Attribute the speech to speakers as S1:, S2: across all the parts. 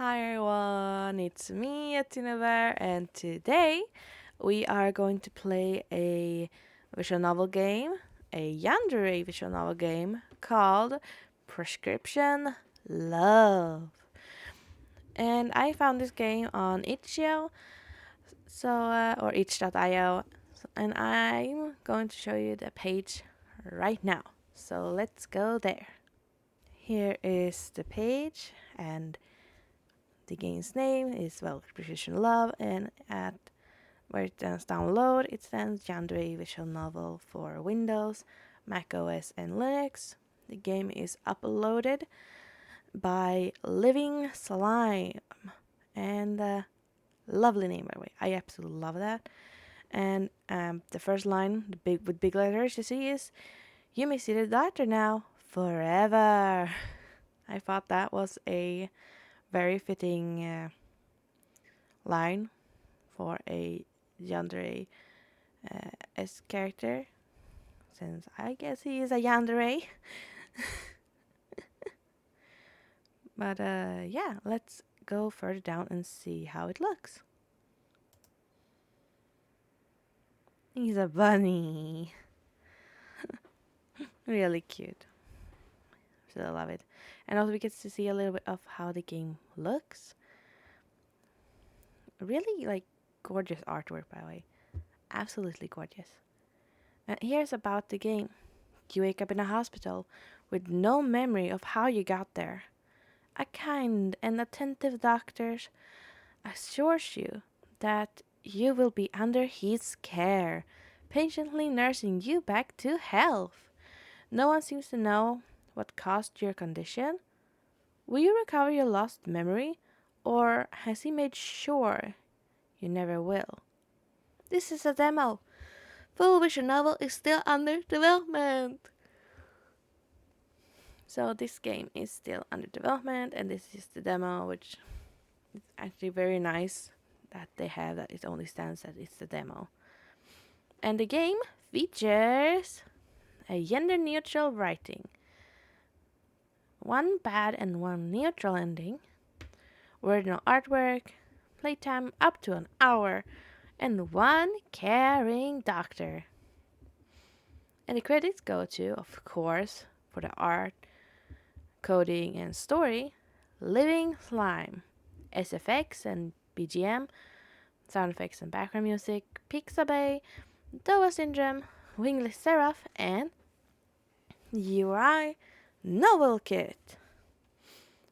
S1: Hi everyone, it's me, Bear, and today we are going to play a visual novel game, a yandere visual novel game called Prescription Love. And I found this game on itch.io, or itch.io, and I'm going to show you the page right now. So let's go there. Here is the page, and the game's name is Prescription Love, and at where it stands download, it stands Yandere Visual Novel for Windows, Mac OS, and Linux. The game is uploaded by Living Slime, and lovely name by the way. I absolutely love that. And the first line, with big letters, you see is "You may see the doctor now forever." I thought that was a very fitting line for a yandere as character, since I guess he is a yandere. But yeah, let's go further down and see how it looks. He's a bunny. Really cute. So I love it. And also we get to see a little bit of how the game looks. Really gorgeous artwork, by the way. Absolutely gorgeous. And here's about the game. You wake up in a hospital with no memory of how you got there. A kind and attentive doctor assures you that you will be under his care, patiently nursing you back to health. No one seems to know what caused your condition. Will you recover your lost memory, or has he made sure you never will? This is a demo. Full visual novel is still under development. So this game is still under development, and this is the demo, which is actually very nice that they have that it only stands that it's the demo. And the game features a gender-neutral writing, one bad and one neutral ending, original artwork, playtime up to an hour, and one caring doctor. And the credits go to, of course, for the art, coding, and story, Living Slime, SFX and BGM, sound effects and background music, Pixabay, Doa Syndrome, Wingless Seraph, and UI Novel Kit.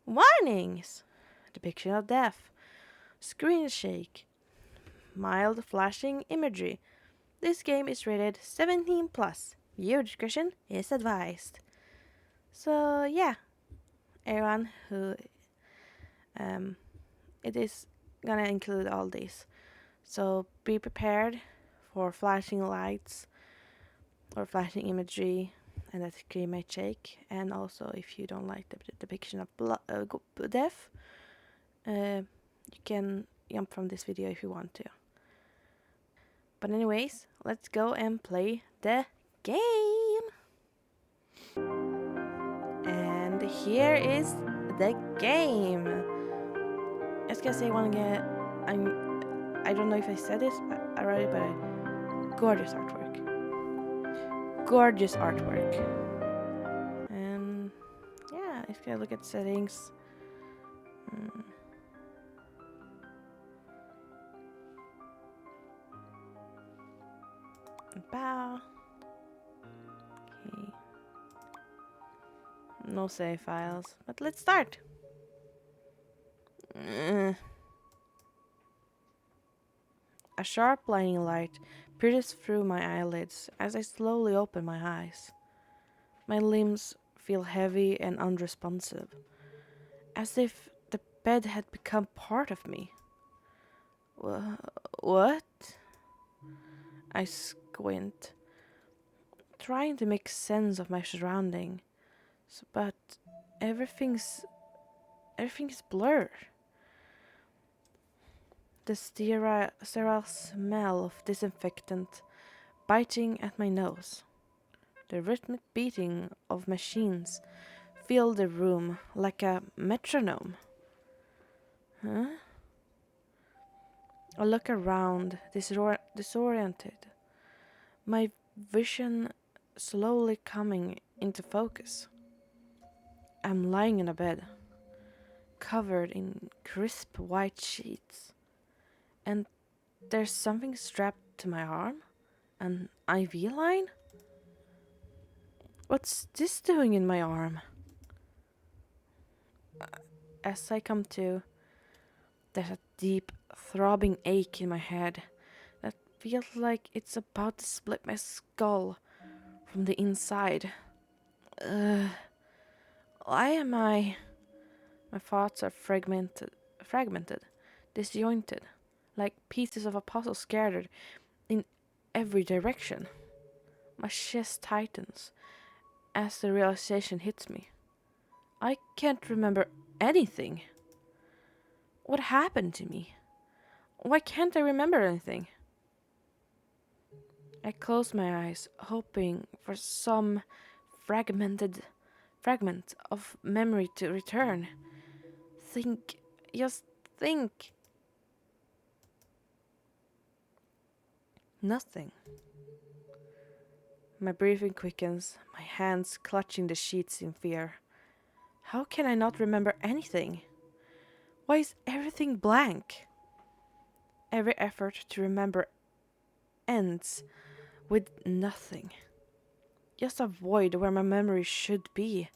S1: Warnings! Depiction of death, screen shake, mild flashing imagery. This game is rated 17 plus. Viewer discretion is advised. So yeah, everyone who it is gonna include all these. So be prepared for flashing lights or flashing imagery, and that screen may shake. And also, if you don't like the depiction of death, you can jump from this video if you want to. But anyways, let's go and play the game. And here is the game. I was gonna say one again. I don't know if I said this already, but gorgeous artwork. Gorgeous artwork. And yeah, if you look at settings. Bow. Okay. No save files, but let's start. A sharp blinding light pierces through my eyelids as I slowly open my eyes. My limbs feel heavy and unresponsive, as if the bed had become part of me. What? I squint, trying to make sense of my surroundings, but everything's blurred. The sterile smell of disinfectant biting at my nose. The rhythmic beating of machines filled the room like a metronome. Huh? I look around, disoriented. My vision slowly coming into focus. I'm lying in a bed, covered in crisp white sheets, and there's something strapped to my arm? An IV line? What's this doing in my arm? As I come to, there's a deep, throbbing ache in my head that feels like it's about to split my skull from the inside. Why am I? My thoughts are fragmented, disjointed, like pieces of a puzzle scattered in every direction. My chest tightens as the realization hits me. I can't remember anything. What happened to me? Why can't I remember anything? I close my eyes, hoping for some fragmented fragment of memory to return. Think, just think. Nothing. My breathing quickens, my hands clutching the sheets in fear. How can I not remember anything? Why is everything blank? Every effort to remember ends with nothing. Just a void where my memory should be.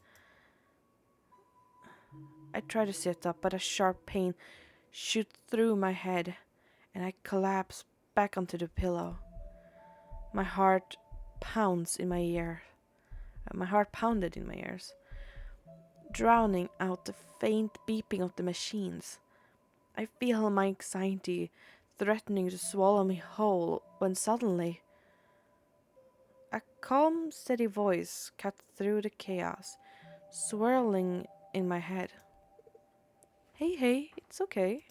S1: I try to sit up, but a sharp pain shoots through my head, and I collapse back onto the pillow. My heart pounds in my ear. My heart pounded in my ears, drowning out the faint beeping of the machines. I feel my anxiety threatening to swallow me whole when suddenly a calm, steady voice cut through the chaos, swirling in my head. Hey, it's okay.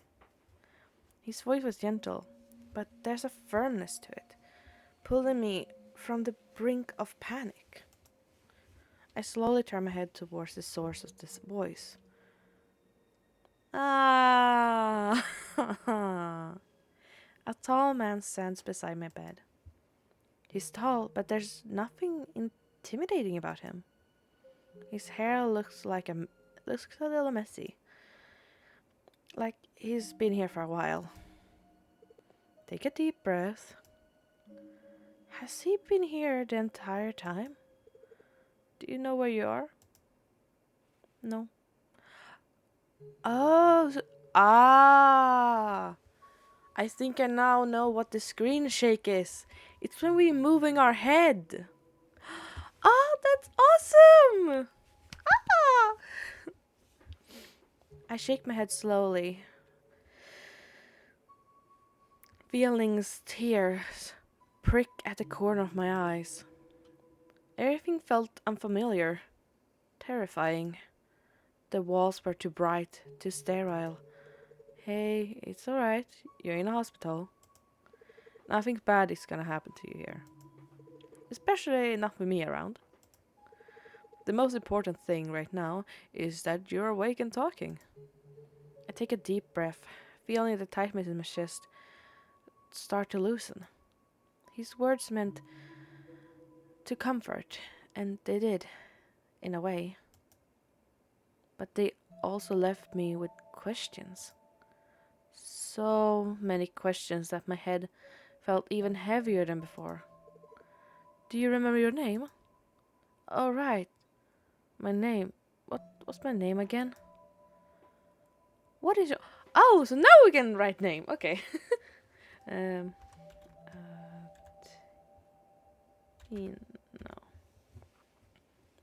S1: His voice was gentle, but there's a firmness to it, pulling me from the brink of panic. I slowly turn my head towards the source of this voice. Ah! A tall man stands beside my bed. He's tall, but there's nothing intimidating about him. His hair looks a little messy, like he's been here for a while. Take a deep breath. Has he been here the entire time? Do you know where you are? No. Oh, I think I now know what the screen shake is. It's when we're moving our head. Oh, that's awesome! Ah! I shake my head slowly, feeling tears prick at the corner of my eyes. Everything felt unfamiliar, terrifying. The walls were too bright, too sterile. Hey, it's alright. You're in a hospital. Nothing bad is gonna happen to you here. Especially not with me around. The most important thing right now is that you're awake and talking. I take a deep breath, feeling the tightness in my chest start to loosen. His words meant to comfort, and they did, in a way. But they also left me with questions. So many questions that my head felt even heavier than before. Do you remember your name? Oh, right. My name. What's my name again? What is your... Oh, so now we can write name. Okay. um... Atino.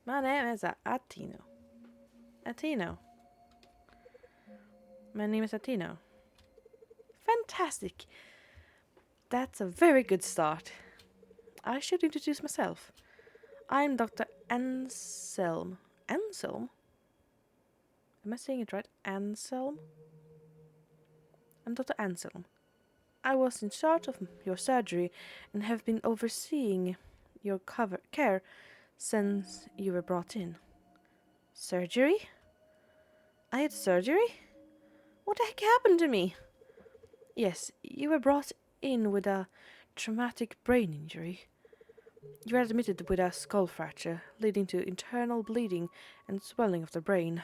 S1: My name is Atino. Atino. My name is Atino. Fantastic. That's a very good start. I should introduce myself. I'm Dr. Anselm. Anselm? Am I saying it right? Anselm? I'm Dr. Anselm. I was in charge of your surgery and have been overseeing your care since you were brought in. Surgery? I had surgery? What the heck happened to me? Yes, you were brought in with a traumatic brain injury. You were admitted with a skull fracture, leading to internal bleeding and swelling of the brain.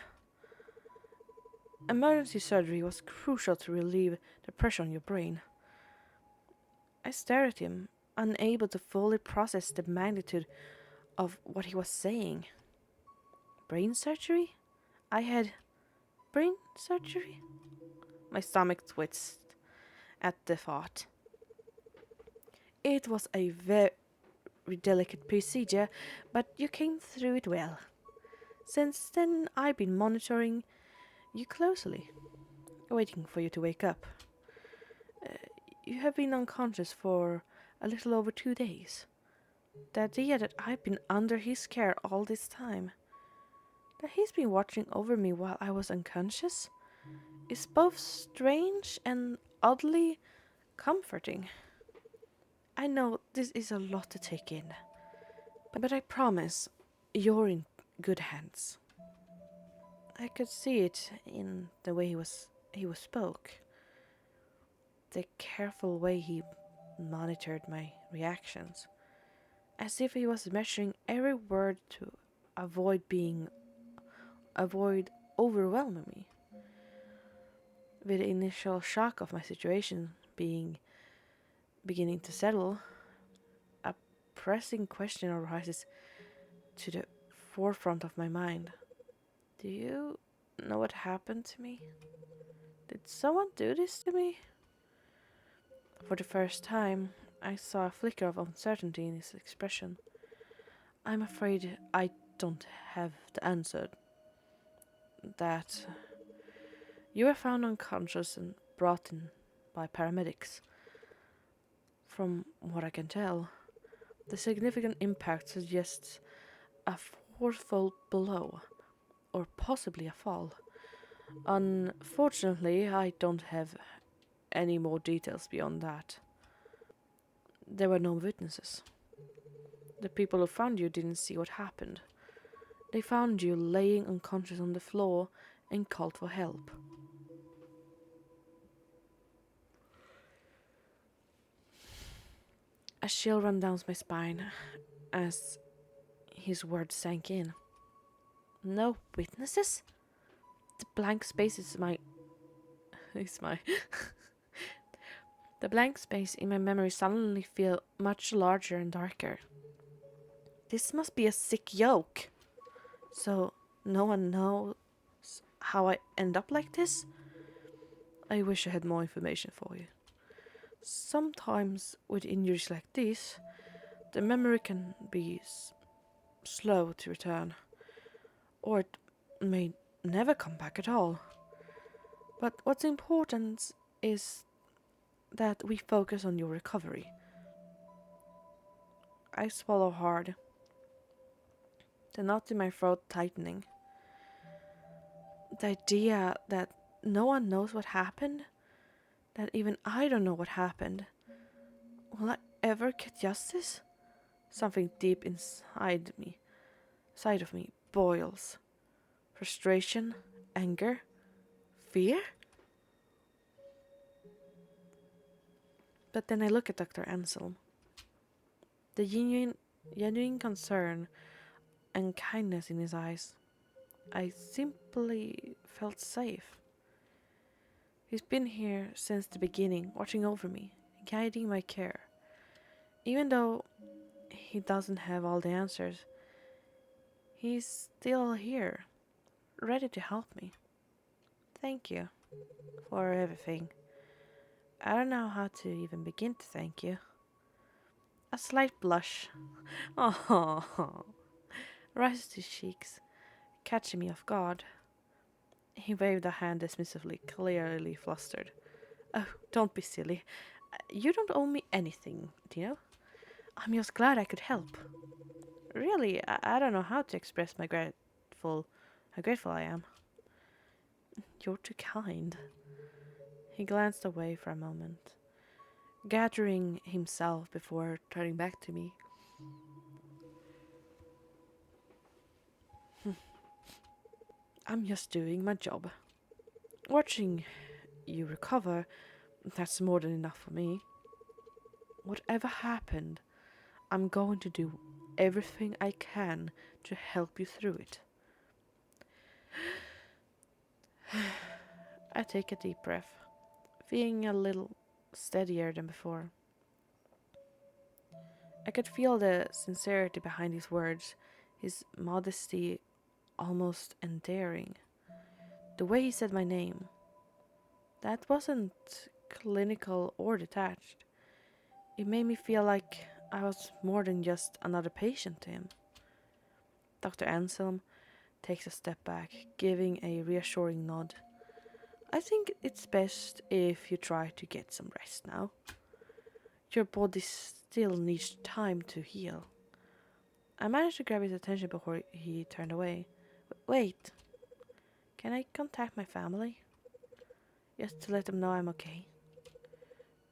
S1: Emergency surgery was crucial to relieve the pressure on your brain. I stared at him, unable to fully process the magnitude of what he was saying. Brain surgery? I had brain surgery? My stomach twisted at the thought. It was a very delicate procedure, but you came through it well. Since then, I've been monitoring you closely, waiting for you to wake up. Uh, you have been unconscious for a little over 2 days. The idea that I've been under his care all this time, that he's been watching over me while I was unconscious, is both strange and oddly comforting. I know this is a lot to take in, but I promise you're in good hands. I could see it in the way he was spoke, the careful way he monitored my reactions, as if he was measuring every word to avoid avoid overwhelming me. With the initial shock of my situation beginning to settle, a pressing question arises to the forefront of my mind. Do you know what happened to me? Did someone do this to me? For the first time, I saw a flicker of uncertainty in his expression. I'm afraid I don't have the answer. That you were found unconscious and brought in by paramedics. From what I can tell, the significant impact suggests a forceful blow, or possibly a fall. Unfortunately, I don't have any more details beyond that. There were no witnesses. The people who found you didn't see what happened. They found you laying unconscious on the floor and called for help. A chill ran down my spine as his words sank in. No witnesses? The blank space is my is my the blank space in my memory suddenly feel much larger and darker. This must be a sick joke. So no one knows how I end up like this? I wish I had more information for you. Sometimes with injuries like this, the memory can be slow to return, or it may never come back at all. But what's important is that we focus on your recovery. I swallow hard, the knot in my throat tightening. The idea that no one knows what happened, that even I don't know what happened. Will I ever get justice? Something deep inside of me, boils. Frustration, anger, fear? But then I look at Dr. Anselm. The genuine concern and kindness in his eyes. I simply felt safe. He's been here since the beginning, watching over me, guiding my care. Even though he doesn't have all the answers, he's still here, ready to help me. Thank you for everything. I don't know how to even begin to thank you. A slight blush, oh, rises to his cheeks, catching me off guard. He waved a hand dismissively, clearly flustered. Oh, don't be silly. You don't owe me anything, Dino. I'm just glad I could help. Really, I don't know how to express how grateful I am. You're too kind. He glanced away for a moment, gathering himself before turning back to me. I'm just doing my job. Watching you recover, that's more than enough for me. Whatever happened, I'm going to do everything I can to help you through it. I take a deep breath, feeling a little steadier than before. I could feel the sincerity behind his words, his modesty almost endearing. The way he said my name, that wasn't clinical or detached. It made me feel like I was more than just another patient to him. Dr. Anselm takes a step back, giving a reassuring nod. I think it's best if you try to get some rest now. Your body still needs time to heal. I managed to grab his attention before he turned away. Wait, can I contact my family? Just to let them know I'm okay.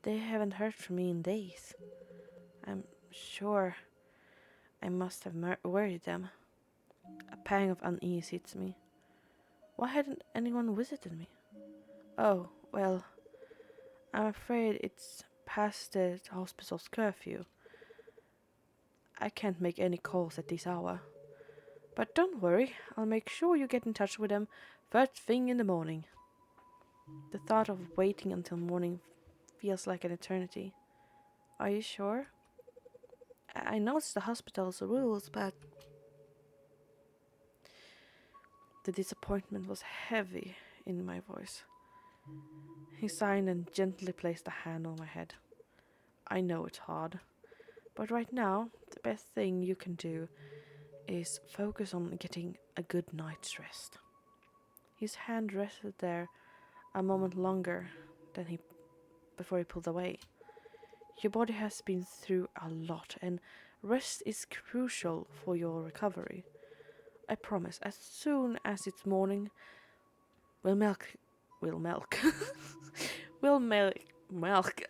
S1: They haven't heard from me in days. I'm sure I must have worried them. A pang of unease hits me. Why hadn't anyone visited me? Oh, well, I'm afraid it's past the hospital's curfew. I can't make any calls at this hour. But don't worry, I'll make sure you get in touch with them first thing in the morning. The thought of waiting until morning feels like an eternity. Are you sure? I know it's the hospital's rules, but the disappointment was heavy in my voice. He sighed and gently placed a hand on my head. I know it's hard, but right now, the best thing you can do is focus on getting a good night's rest. His hand rested there a moment longer than before he pulled away. Your body has been through a lot, and rest is crucial for your recovery. I promise, as soon as it's morning, we'll milk. We'll milk. we'll milk. Milk.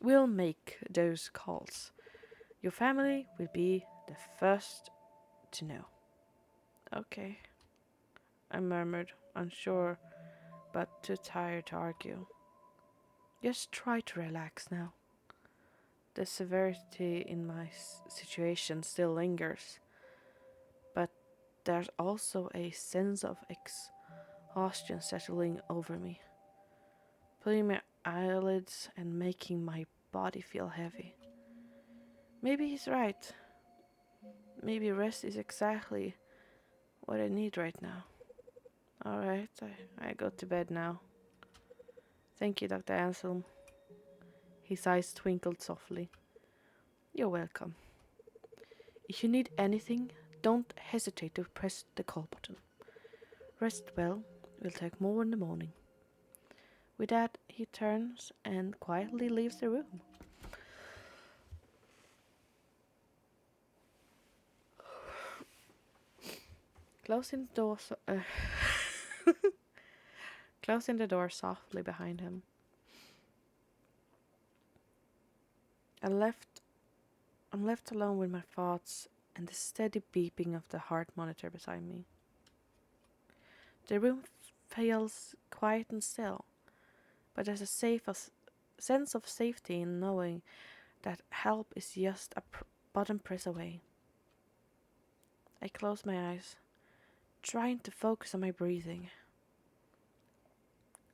S1: We'll make those calls. Your family will be the first to know. Okay, I murmured, unsure but too tired to argue. Just try to relax now. The severity in my situation still lingers, but there's also a sense of exhaustion settling over me, pulling my eyelids and making my body feel heavy. Maybe he's right. Maybe rest is exactly what I need right now. Alright, I go to bed now. Thank you, Dr. Anselm. His eyes twinkled softly. You're welcome. If you need anything, don't hesitate to press the call button. Rest well, we'll take more in the morning. With that, he turns and quietly leaves the room. Closing the door, closing the door softly behind him. I'm left alone with my thoughts and the steady beeping of the heart monitor beside me. The room feels quiet and still, but there's a sense of safety in knowing that help is just a button press away. I close my eyes, trying to focus on my breathing,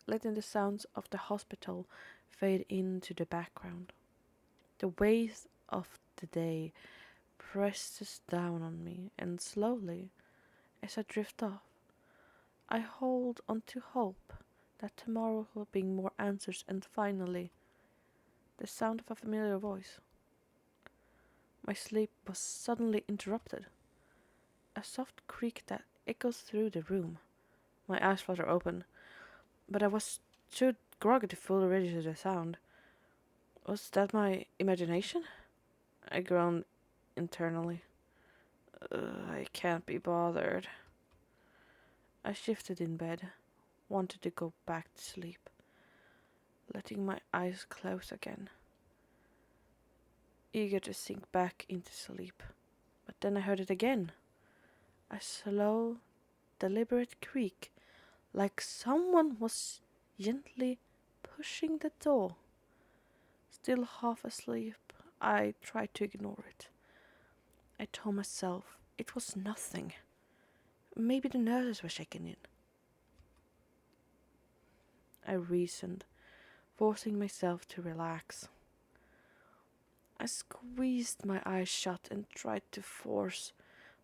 S1: letting the sounds of the hospital fade into the background. The weight of the day presses down on me, and slowly, as I drift off, I hold on to hope that tomorrow will bring more answers, and finally, the sound of a familiar voice. My sleep was suddenly interrupted. A soft creak that echoes through the room. My eyes flutter open, but I was too groggy to fully register the sound. Was that my imagination? I groaned internally. I can't be bothered. I shifted in bed, wanted to go back to sleep, letting my eyes close again, eager to sink back into sleep. But then I heard it again. A slow, deliberate creak, like someone was gently pushing the door. Still half asleep, I tried to ignore it. I told myself it was nothing. Maybe the nurses were checking in. I reasoned, forcing myself to relax. I squeezed my eyes shut and tried to force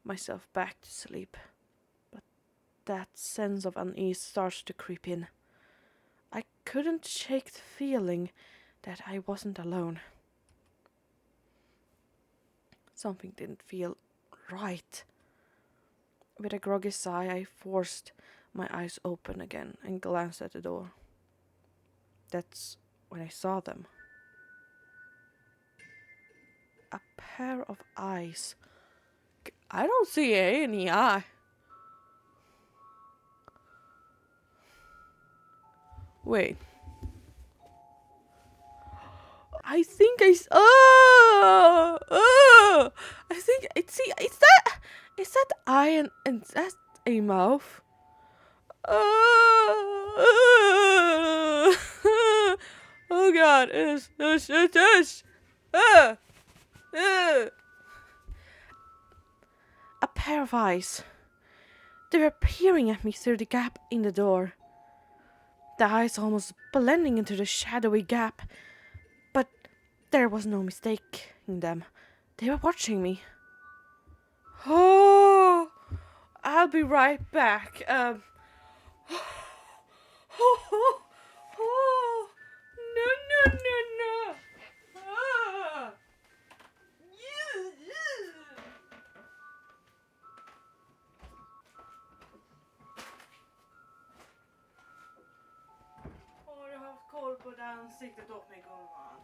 S1: myself back to sleep. But that sense of unease starts to creep in. I couldn't shake the feeling that I wasn't alone. Something didn't feel right. With a groggy sigh, I forced my eyes open again and glanced at the door. That's when I saw them. A pair of eyes. I don't see any eye. Wait. I think I think it's is that eye and that a mouth? Oh God! A pair of eyes. They were peering at me through the gap in the door. The eyes almost blending into the shadowy gap, but there was no mistaking them. They were watching me. Oh, I'll be right back. No. Ah. Har du haft koll på det ansiktet åt mig, gumman?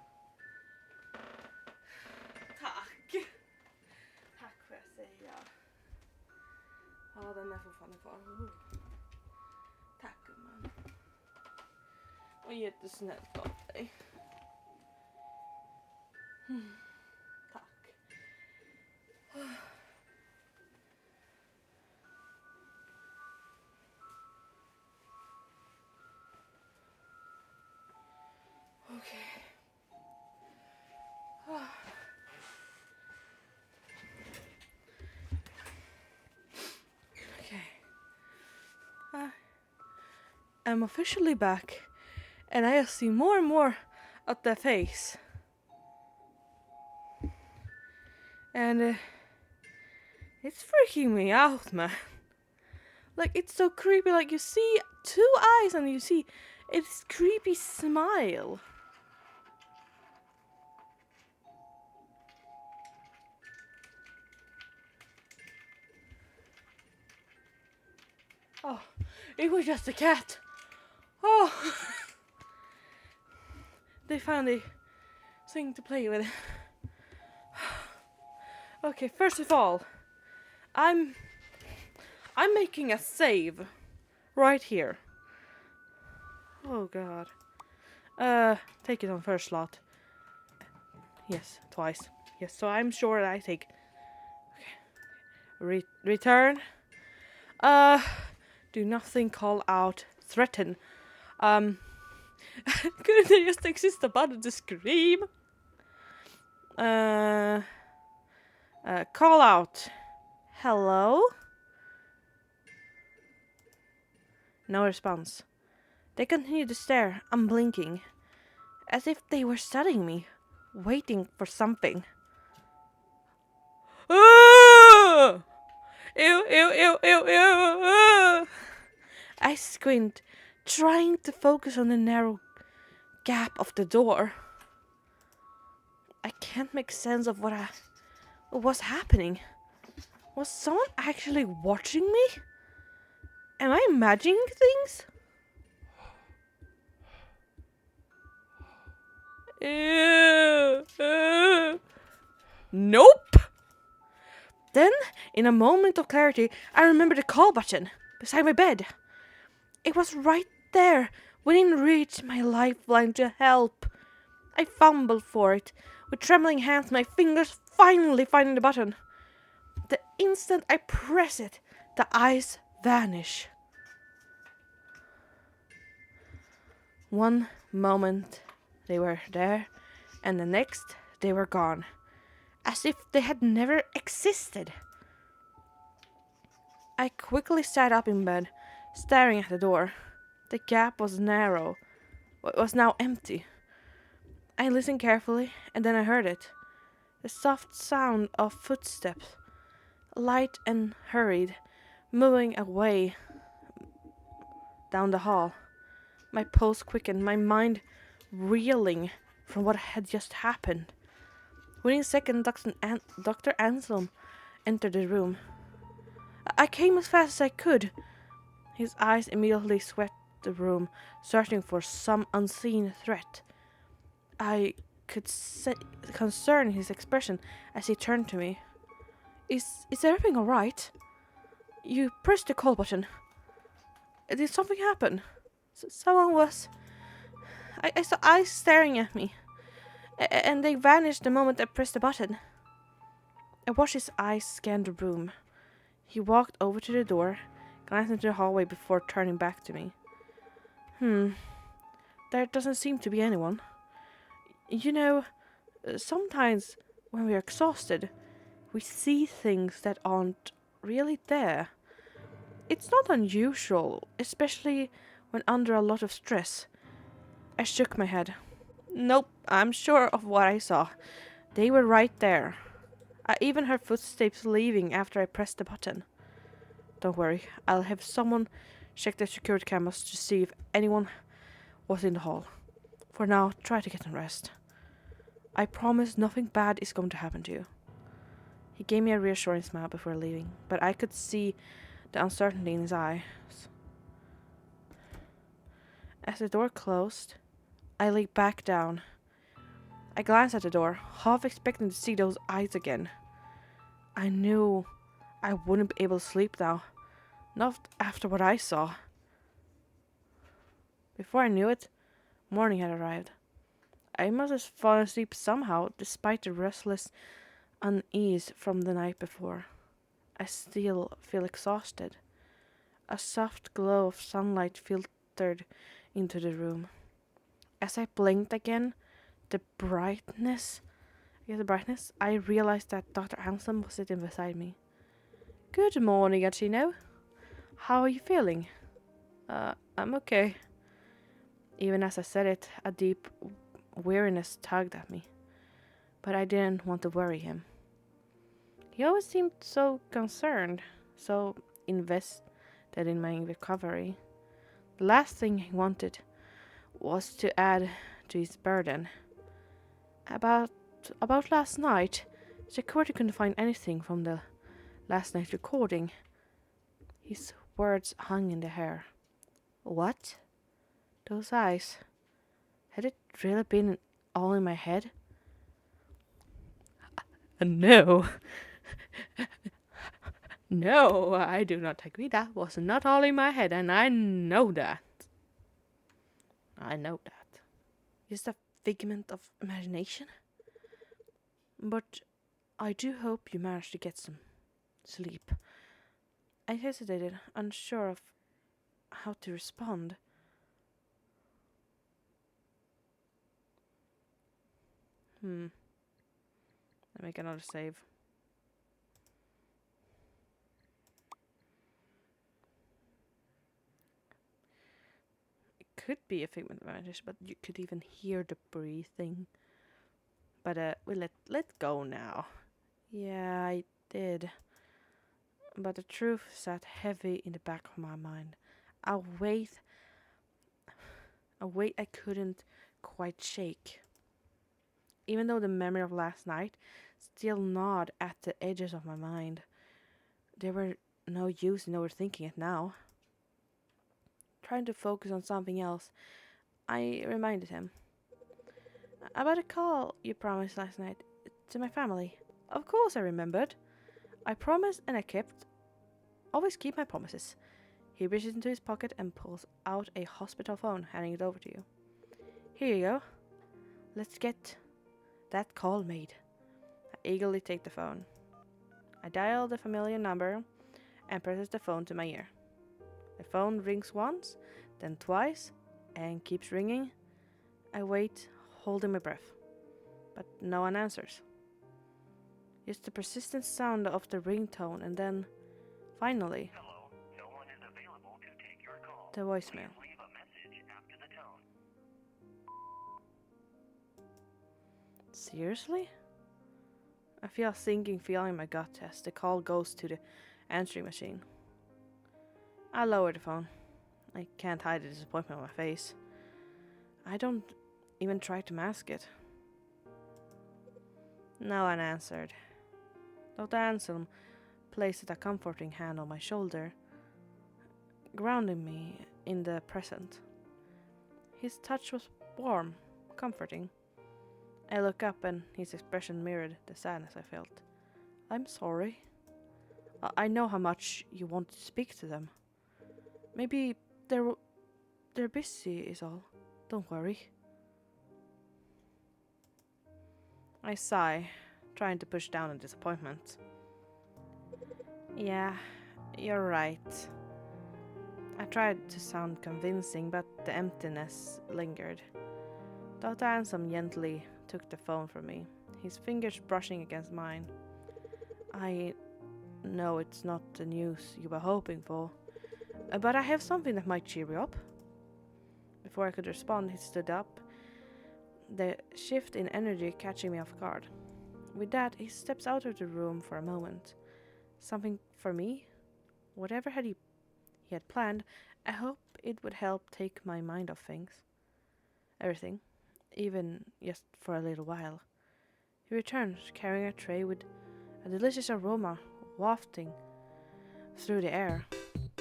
S1: Tack. Tack får jag säga. Ja, den är fortfarande kvar. Tack, gumman. Och jättesnällt av dig. Tack. Okej. I'm officially back, and I see more and more of their face. And it's freaking me out, man. Like, it's so creepy. Like, you see two eyes and you see its creepy smile. Oh, it was just a cat. Oh, they found a thing to play with. Okay, first of all, I'm making a save right here. Oh God. Take it on first slot. Yes, twice. Yes, so I'm sure that I take. Okay. Return. Do nothing, call out, threaten. Couldn't there just exist a button to scream? Call out. Hello? No response. They continue to stare, unblinking, as if they were studying me, waiting for something. Ew! I squint, trying to focus on the narrow gap of the door. I can't make sense of what was happening. Was someone actually watching me? Am I imagining things? Ew. Nope. Then, in a moment of clarity, I remember the call button beside my bed. It was right there, within reach, my lifeline to help. I fumbled for it, with trembling hands, my fingers finally finding the button. The instant I press it, the eyes vanish. One moment they were there, and the next they were gone, as if they had never existed. I quickly sat up in bed, staring at the door. The gap was narrow, but was now empty. I listened carefully, and then I heard it. The soft sound of footsteps, light and hurried, moving away down the hall. My pulse quickened, my mind reeling from what had just happened. Within a second, Dr. Anselm entered the room. I came as fast as I could. His eyes immediately swept the room, searching for some unseen threat. I could see concern in his expression as he turned to me. Is everything alright? You pressed the call button. Did something happen? Someone was... I saw eyes staring at me, and they vanished the moment I pressed the button. I watched his eyes scan the room. He walked over to the door, glanced into the hallway before turning back to me. There doesn't seem to be anyone. You know, sometimes when we're exhausted, we see things that aren't really there. It's not unusual, especially when under a lot of stress. I shook my head. Nope, I'm sure of what I saw. They were right there. I even heard footsteps leaving after I pressed the button. Don't worry, I'll have someone check the security cameras to see if anyone was in the hall. For now, try to get some rest. I promise nothing bad is going to happen to you. He gave me a reassuring smile before leaving, but I could see the uncertainty in his eyes. As the door closed, I lay back down. I glanced at the door, half expecting to see those eyes again. I knew I wouldn't be able to sleep now, not after what I saw. Before I knew it, morning had arrived. I must have fallen asleep somehow, despite the restless unease from the night before. I still feel exhausted. A soft glow of sunlight filtered into the room. As I blinked again, I realized that Dr. Anselm was sitting beside me. Good morning, Achino. How are you feeling? I'm okay. Even as I said it, a deep weariness tugged at me. But I didn't want to worry him. He always seemed so concerned, so invested in my recovery. The last thing he wanted was to add to his burden. About last night, security couldn't find anything from the last night's recording. His words hung in the air. What? Those eyes. Had it really been all in my head? No. No, I do not agree. That was not all in my head, and I know that. Just a figment of imagination. But I do hope you managed to get some sleep. I hesitated, unsure of how to respond. Let me make another save. It could be a figment of imagination, but you could even hear the breathing. But we let go now. Yeah, I did. But the truth sat heavy in the back of my mind. A weight I couldn't quite shake. Even though the memory of last night still gnawed at the edges of my mind, there were no use in overthinking it now. Trying to focus on something else, I reminded him. About a call you promised last night to my family. Of course I remembered. I promised and I kept. Always keep my promises. He reaches into his pocket and pulls out a hospital phone, handing it over to you. Here you go. Let's get that call made. I eagerly take the phone. I dial the familiar number and presses the phone to my ear. The phone rings once, then twice, and keeps ringing. I wait, holding my breath, but no one answers. Just the persistent sound of the ringtone, and then, finally,
S2: Hello, no one is available to take your call.
S1: the voicemail.
S2: Please leave a message after the tone.
S1: Seriously? I feel a sinking feeling in my gut as the call goes to the answering machine. I lower the phone. I can't hide the disappointment on my face. I don't even try to mask it. No one answered. Dr. Anselm placed a comforting hand on my shoulder, grounding me in the present. His touch was warm, comforting. I look up and his expression mirrored the sadness I felt. I'm sorry. I know how much you want to speak to them. Maybe they're busy is all. Don't worry. I sigh, trying to push down the disappointment. Yeah, you're right. I tried to sound convincing, but the emptiness lingered. Dr. Anselm gently took the phone from me, his fingers brushing against mine. I know it's not the news you were hoping for, but I have something that might cheer you up. Before I could respond, he stood up, the shift in energy catching me off guard. With that, he steps out of the room for a moment. Something for me? Whatever he had planned, I hope it would help take my mind off things. Everything. Even just for a little while. He returns, carrying a tray with a delicious aroma wafting through the air.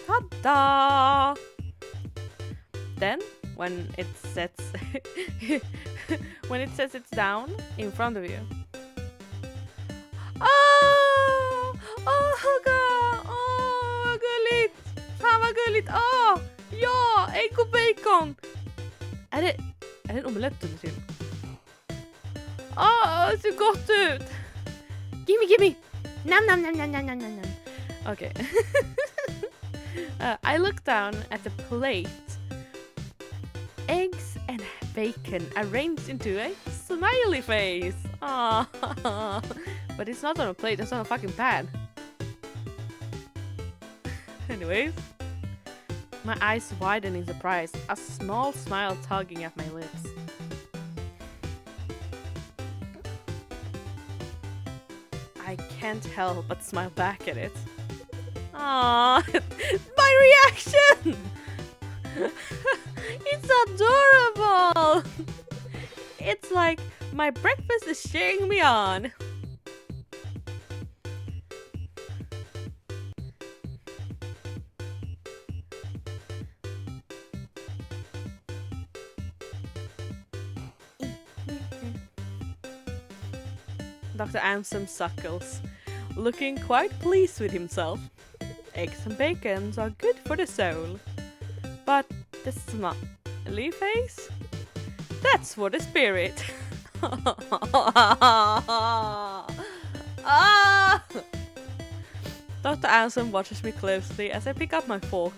S1: Ta-da! Then, when it sets it's down in front of you. Oh, Haga! Oh, vad gulligt! Fan vad gulligt! Ja, ägg och bacon! Är det en omelett under till? Det ser gott ut! Gimme! Nam nam nam nam nam nam nam. Okay. I look down at the plate. Eggs and bacon arranged into a smiley face. But it's not on a plate, it's on a fucking pan. Anyways, my eyes widen in surprise, a small smile tugging at my lips. I can't help but smile back at it. My reaction! It's adorable! It's like my breakfast is cheering me on. Dr. Anselm suckles, looking quite pleased with himself. Eggs and bacons are good for the soul. But the smiley face? That's for the spirit. Dr. Anselm watches me closely as I pick up my fork.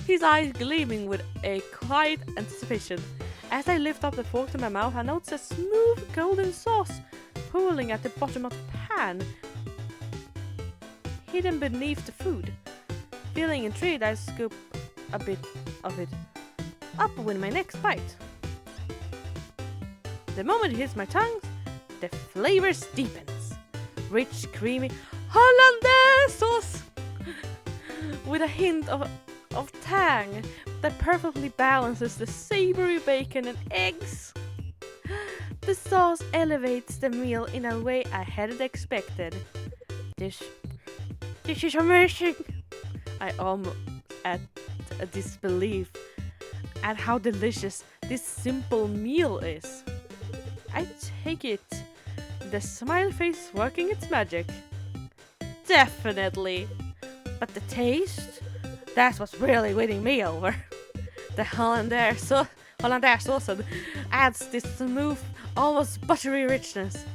S1: His eyes gleaming with a quiet anticipation. As I lift up the fork to my mouth, I notice a smooth golden sauce pooling at the bottom of the pan, hidden beneath the food. Feeling intrigued, I scoop a bit of it up with my next bite. The moment it hits my tongue, the flavor deepens. Rich, creamy Hollandaise sauce with a hint of tang that perfectly balances the savory bacon and eggs. The sauce elevates the meal in a way I hadn't expected. This is amazing! I almost at a disbelief at how delicious this simple meal is. I take it the smile face working its magic. Definitely. But the taste? That's what's really winning me over. The Hollandaise sauce adds this smooth, almost buttery richness.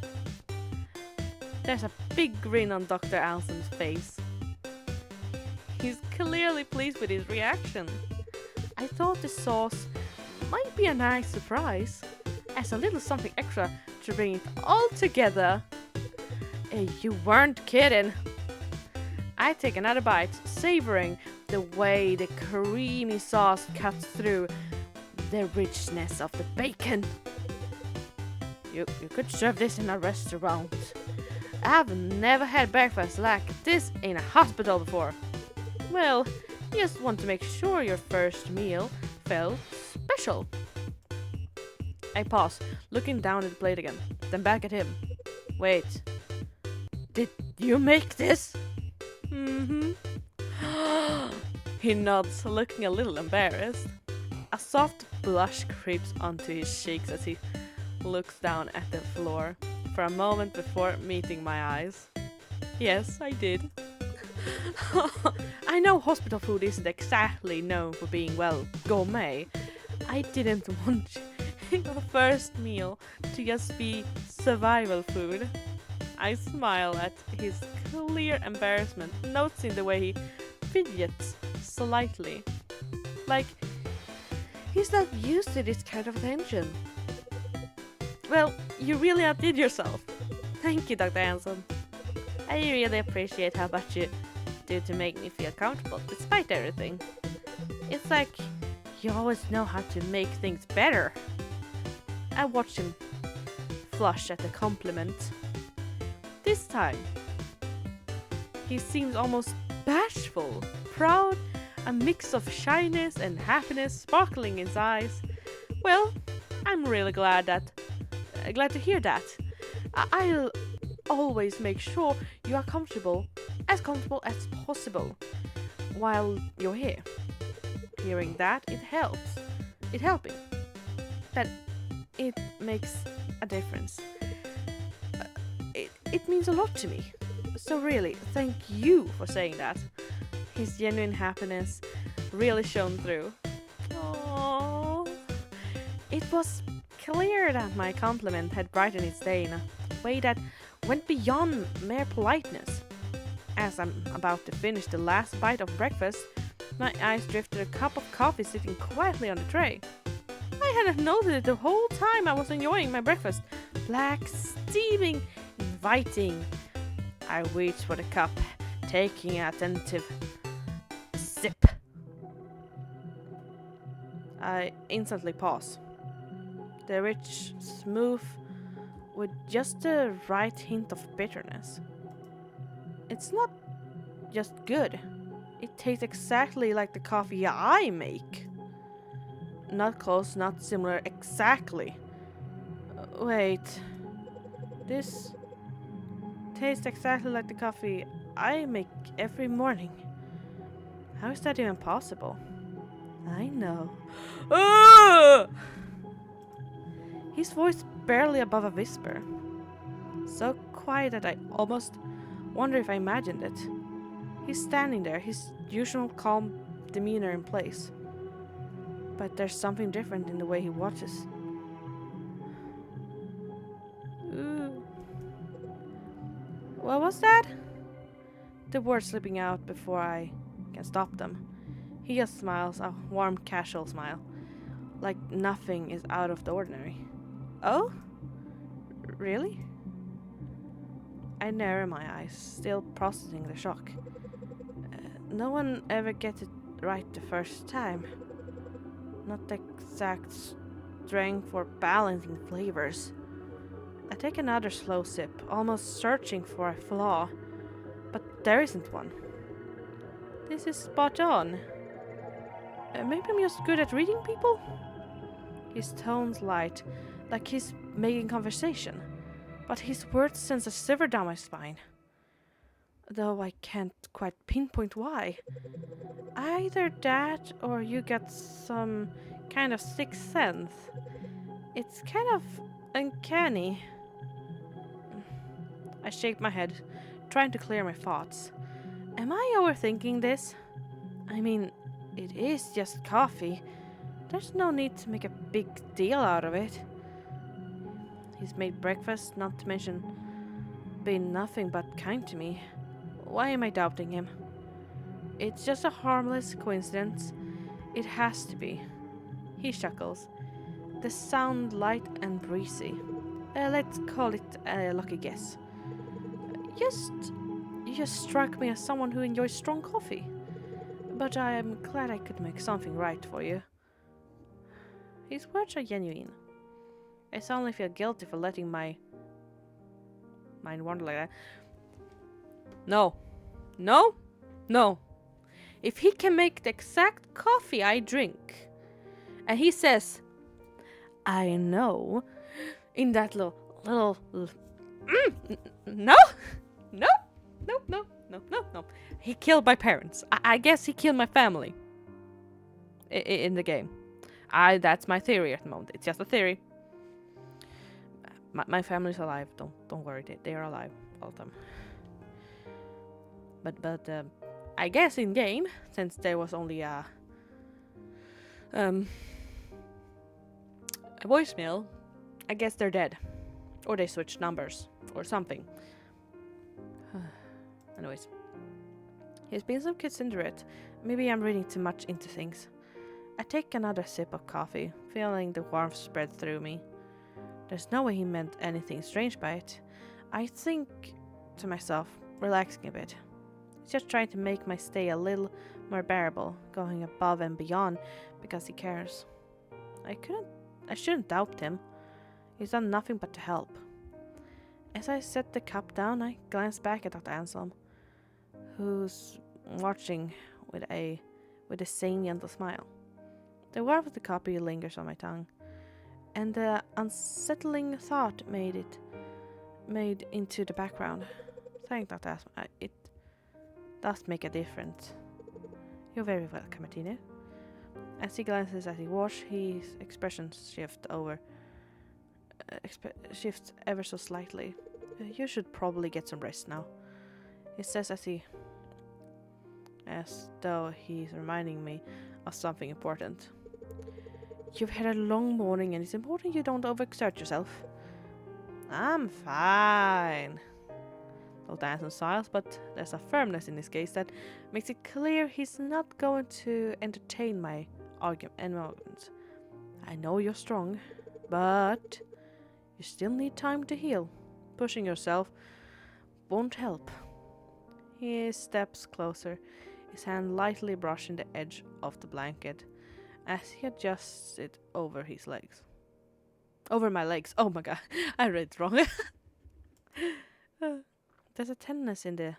S1: There's a big grin on Dr. Anselm's face. He's clearly pleased with his reaction. I thought the sauce might be a nice surprise, as a little something extra to bring it all together. You weren't kidding. I take another bite, savoring the way the creamy sauce cuts through the richness of the bacon. You could serve this in a restaurant. I've never had breakfast like this in a hospital before. Well, you just want to make sure your first meal felt special. I pause, looking down at the plate again, then back at him. Wait, did you make this? Mm-hmm. He nods, looking a little embarrassed. A soft blush creeps onto his cheeks as he looks down at the floor for a moment before meeting my eyes. Yes, I did. I know hospital food isn't exactly known for being, well, gourmet. I didn't want your first meal to just be survival food. I smile at his clear embarrassment, noticing the way he fidgets slightly. Like he's not used to this kind of attention. Well, you really outdid yourself. Thank you, Dr. Hanson. I really appreciate how much you do to make me feel comfortable despite everything. It's like you always know how to make things better. I watch him flush at the compliment. This time, he seems almost bashful, proud, a mix of shyness and happiness sparkling in his eyes. Well, I'm really glad to hear that. I'll always make sure you are comfortable as possible while you're here. Hearing that, it helps. It helping. That it makes a difference. It means a lot to me. So really, thank you for saying that. His genuine happiness really shone through. Aww. It was clear that my compliment had brightened his day in a way that went beyond mere politeness. As I'm about to finish the last bite of breakfast, my eyes drifted a cup of coffee sitting quietly on the tray. I hadn't noticed it the whole time I was enjoying my breakfast. Black, steaming, inviting. I reached for the cup, taking an attentive sip. I instantly pause. The rich, smooth, with just the right hint of bitterness. It's not just good. It tastes exactly like the coffee I make. Not close, not similar, exactly. Wait. This tastes exactly like the coffee I make every morning. How is that even possible? I know. His voice barely above a whisper. So quiet that I almost wonder if I imagined it. He's standing there, his usual calm demeanor in place. But there's something different in the way he watches. Ooh. What was that? The words slipping out before I can stop them. He just smiles, a warm, casual smile. Like nothing is out of the ordinary. Oh? Really? I narrow my eyes, still processing the shock. No one ever gets it right the first time. Not the exact strength or balancing flavors. I take another slow sip, almost searching for a flaw, but there isn't one. This is spot on. Maybe I'm just good at reading people? His tone's light, like he's making conversation, but his words sends a shiver down my spine. Though I can't quite pinpoint why. Either that or you get some kind of sixth sense. It's kind of uncanny. I shake my head, trying to clear my thoughts. Am I overthinking this? I mean, it is just coffee. There's no need to make a big deal out of it. He's made breakfast, not to mention been nothing but kind to me. Why am I doubting him? It's just a harmless coincidence. It has to be. He chuckles. The sound light and breezy. Let's call it a lucky guess. Just, you just struck me as someone who enjoys strong coffee. But I am glad I could make something right for you. His words are genuine. I suddenly feel guilty for letting my mind wander like that. No. No? No. If he can make the exact coffee I drink, and he says, I know, in that little no, no, no, no, no, no, no. He killed my parents. I guess he killed my family. In the game. That's my theory at the moment. It's just a theory. My family's alive. Don't worry. They are alive all the time. But I guess in game, since there was only a voicemail, I guess they're dead, or they switched numbers or something. Anyways, he's been so considerate. Maybe I'm reading too much into things. I take another sip of coffee, feeling the warmth spread through me. There's no way he meant anything strange by it. I think to myself, relaxing a bit. He's just trying to make my stay a little more bearable, going above and beyond because he cares. I shouldn't doubt him. He's done nothing but to help. As I set the cup down, I glance back at Dr. Anselm, who's watching with a sane, gentle smile. The warmth of the coffee lingers on my tongue, and the unsettling thought made into the background. Thank Dr. Anselm. It does make a difference. You're very welcome, Martina. As he glances at the watch, his expression shifts ever so slightly. You should probably get some rest now, he says as though he's reminding me of something important. You've had a long morning and it's important you don't overexert yourself. I'm fine. Dr. Anson smiles, but there's a firmness in his gaze that makes it clear he's not going to entertain my arguments. I know you're strong, but you still need time to heal. Pushing yourself won't help. He steps closer, his hand lightly brushing the edge of the blanket as he adjusts it over his legs. Over my legs. Oh my god, I read it wrong. There's a tenderness in the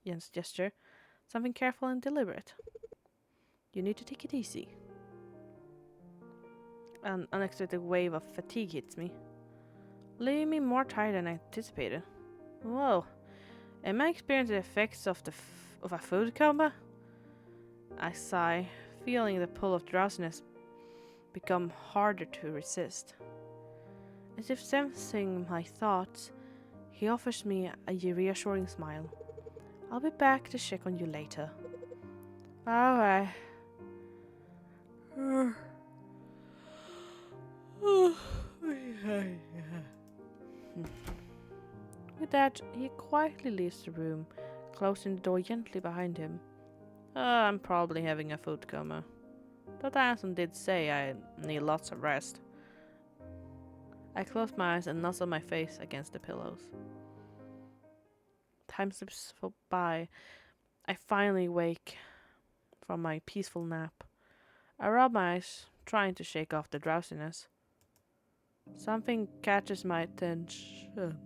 S1: Jens gesture, something careful and deliberate. You need to take it easy. An unexpected wave of fatigue hits me, leaving me more tired than I anticipated. Whoa, am I experiencing the effects of a food coma? I sigh, feeling the pull of drowsiness become harder to resist. As if sensing my thoughts, he offers me a reassuring smile. I'll be back to check on you later. Alright. With that, he quietly leaves the room, closing the door gently behind him. I'm probably having a food coma. Dr. Anson did say I need lots of rest. I close my eyes and nuzzle my face against the pillows. Time slips by. I finally wake from my peaceful nap. I rub my eyes, trying to shake off the drowsiness. Something catches my attention,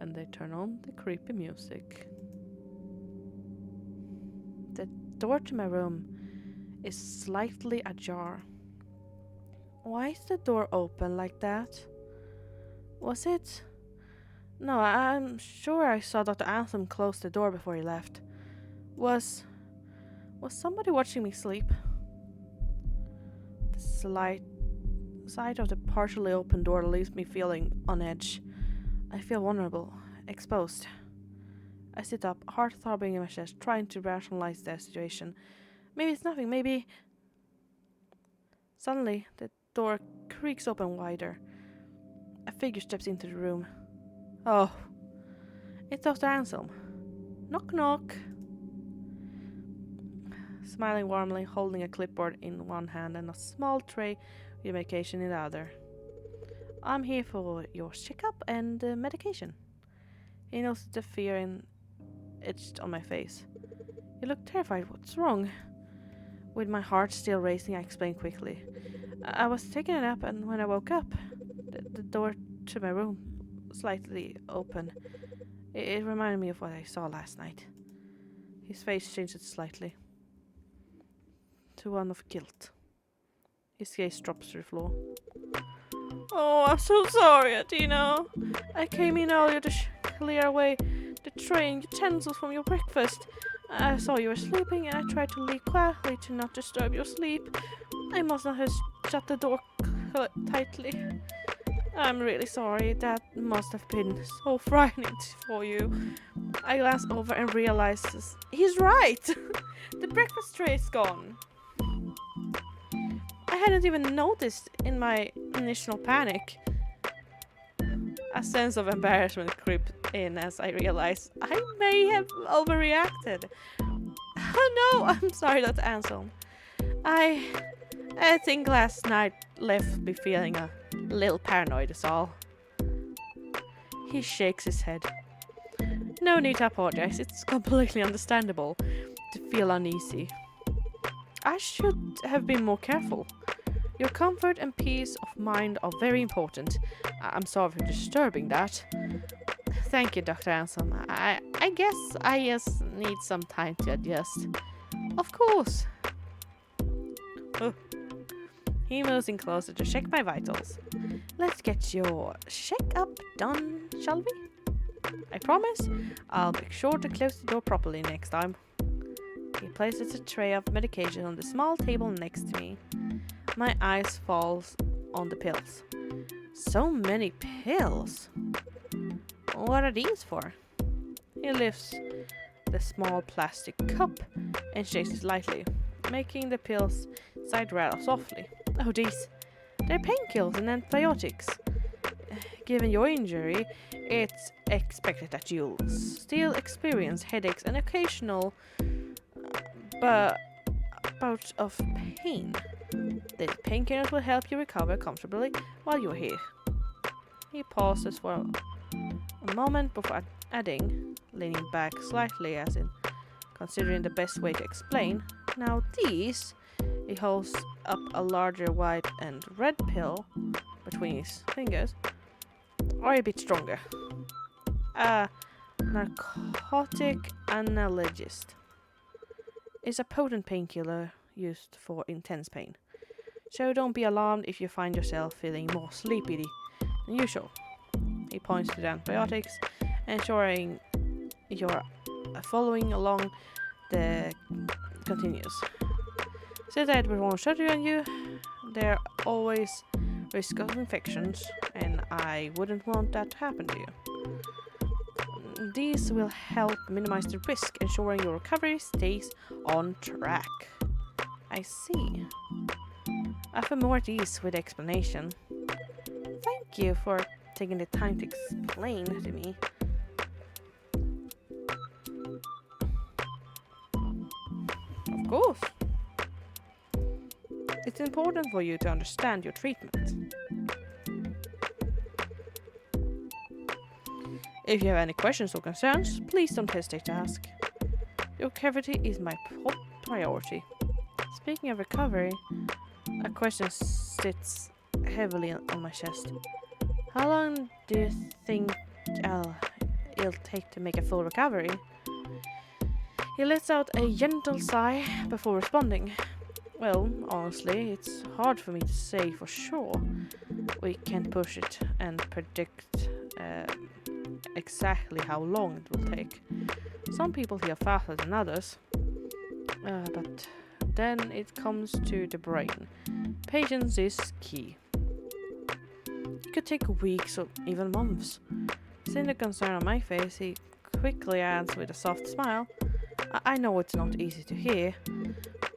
S1: and I turn on the creepy music. The door to my room is slightly ajar. Why is the door open like that? Was it? No, I'm sure I saw Dr. Anthem close the door before he left. Was somebody watching me sleep? The slight sight of the partially open door leaves me feeling on edge. I feel vulnerable, exposed. I sit up, heart throbbing in my chest, trying to rationalize the situation. Maybe it's nothing, maybe... Suddenly, the door creaks open wider. A figure steps into the room. Oh, it's Dr. Anselm. Knock knock. smiling warmly, holding a clipboard in one hand and a small tray with medication in the other. I'm here for your checkup and medication. He noticed the fear etched on my face. You look terrified. What's wrong? With my heart still racing, I explained quickly. I was taking a nap, and when I woke up, the door to my room slightly open. It reminded me of what I saw last night. His face changed slightly to one of guilt. His gaze drops to the floor. Oh, I'm so sorry, Adina. I came in earlier to clear away the tray and utensils from your breakfast. I saw you were sleeping and I tried to leave quietly to not disturb your sleep. I must not have shut the door tightly. I'm really sorry. That must have been so frightening for you. I glanced over and realized he's right. The breakfast tray is gone. I hadn't even noticed in my initial panic. A sense of embarrassment crept in as I realized I may have overreacted. Oh no, I'm sorry, Dr. Anselm. I think last night left me feeling a little paranoid is all. He shakes his head. No need to apologize. It's completely understandable to feel uneasy. I should have been more careful. Your comfort and peace of mind are very important. I'm sorry for disturbing that. Thank you, Dr. Anselm. I guess I just need some time to adjust. Of course. Oh. He moves in closer to check my vitals. Let's get your checkup done, shall we? I promise I'll make sure to close the door properly next time. He places a tray of medication on the small table next to me. My eyes falls on the pills. So many pills. What are these for? He lifts the small plastic cup and shakes it lightly, making the pills side rattle softly. Oh, they're painkillers and antibiotics. Given your injury, it's expected that you'll still experience headaches and occasional bouts of pain. The painkillers will help you recover comfortably while you're here. He pauses for a moment before adding, leaning back slightly as in considering the best way to explain. Now these, he holds up a larger white and red pill between his fingers, are a bit stronger. A narcotic analgesic is a potent painkiller used for intense pain. So don't be alarmed if you find yourself feeling more sleepy than usual. He points to the antibiotics, ensuring you're following along the continues. Since Edward won't surgery on you, there are always risk of infections, and I wouldn't want that to happen to you. These will help minimize the risk, ensuring your recovery stays on track. I see. After more of these with explanation. Thank you for taking the time to explain to me. Of course. It's important for you to understand your treatment. If you have any questions or concerns, please don't hesitate to ask. Your recovery is my top priority. Speaking of recovery, a question sits heavily on my chest. How long do you think it'll take to make a full recovery? He lets out a gentle sigh before responding. Well, honestly, it's hard for me to say for sure. We can't push it and predict exactly how long it will take. Some people heal faster than others. But then it comes to the brain. Patience is key. It could take weeks or even months. Seeing the concern on my face, he quickly adds with a soft smile, I know it's not easy to hear.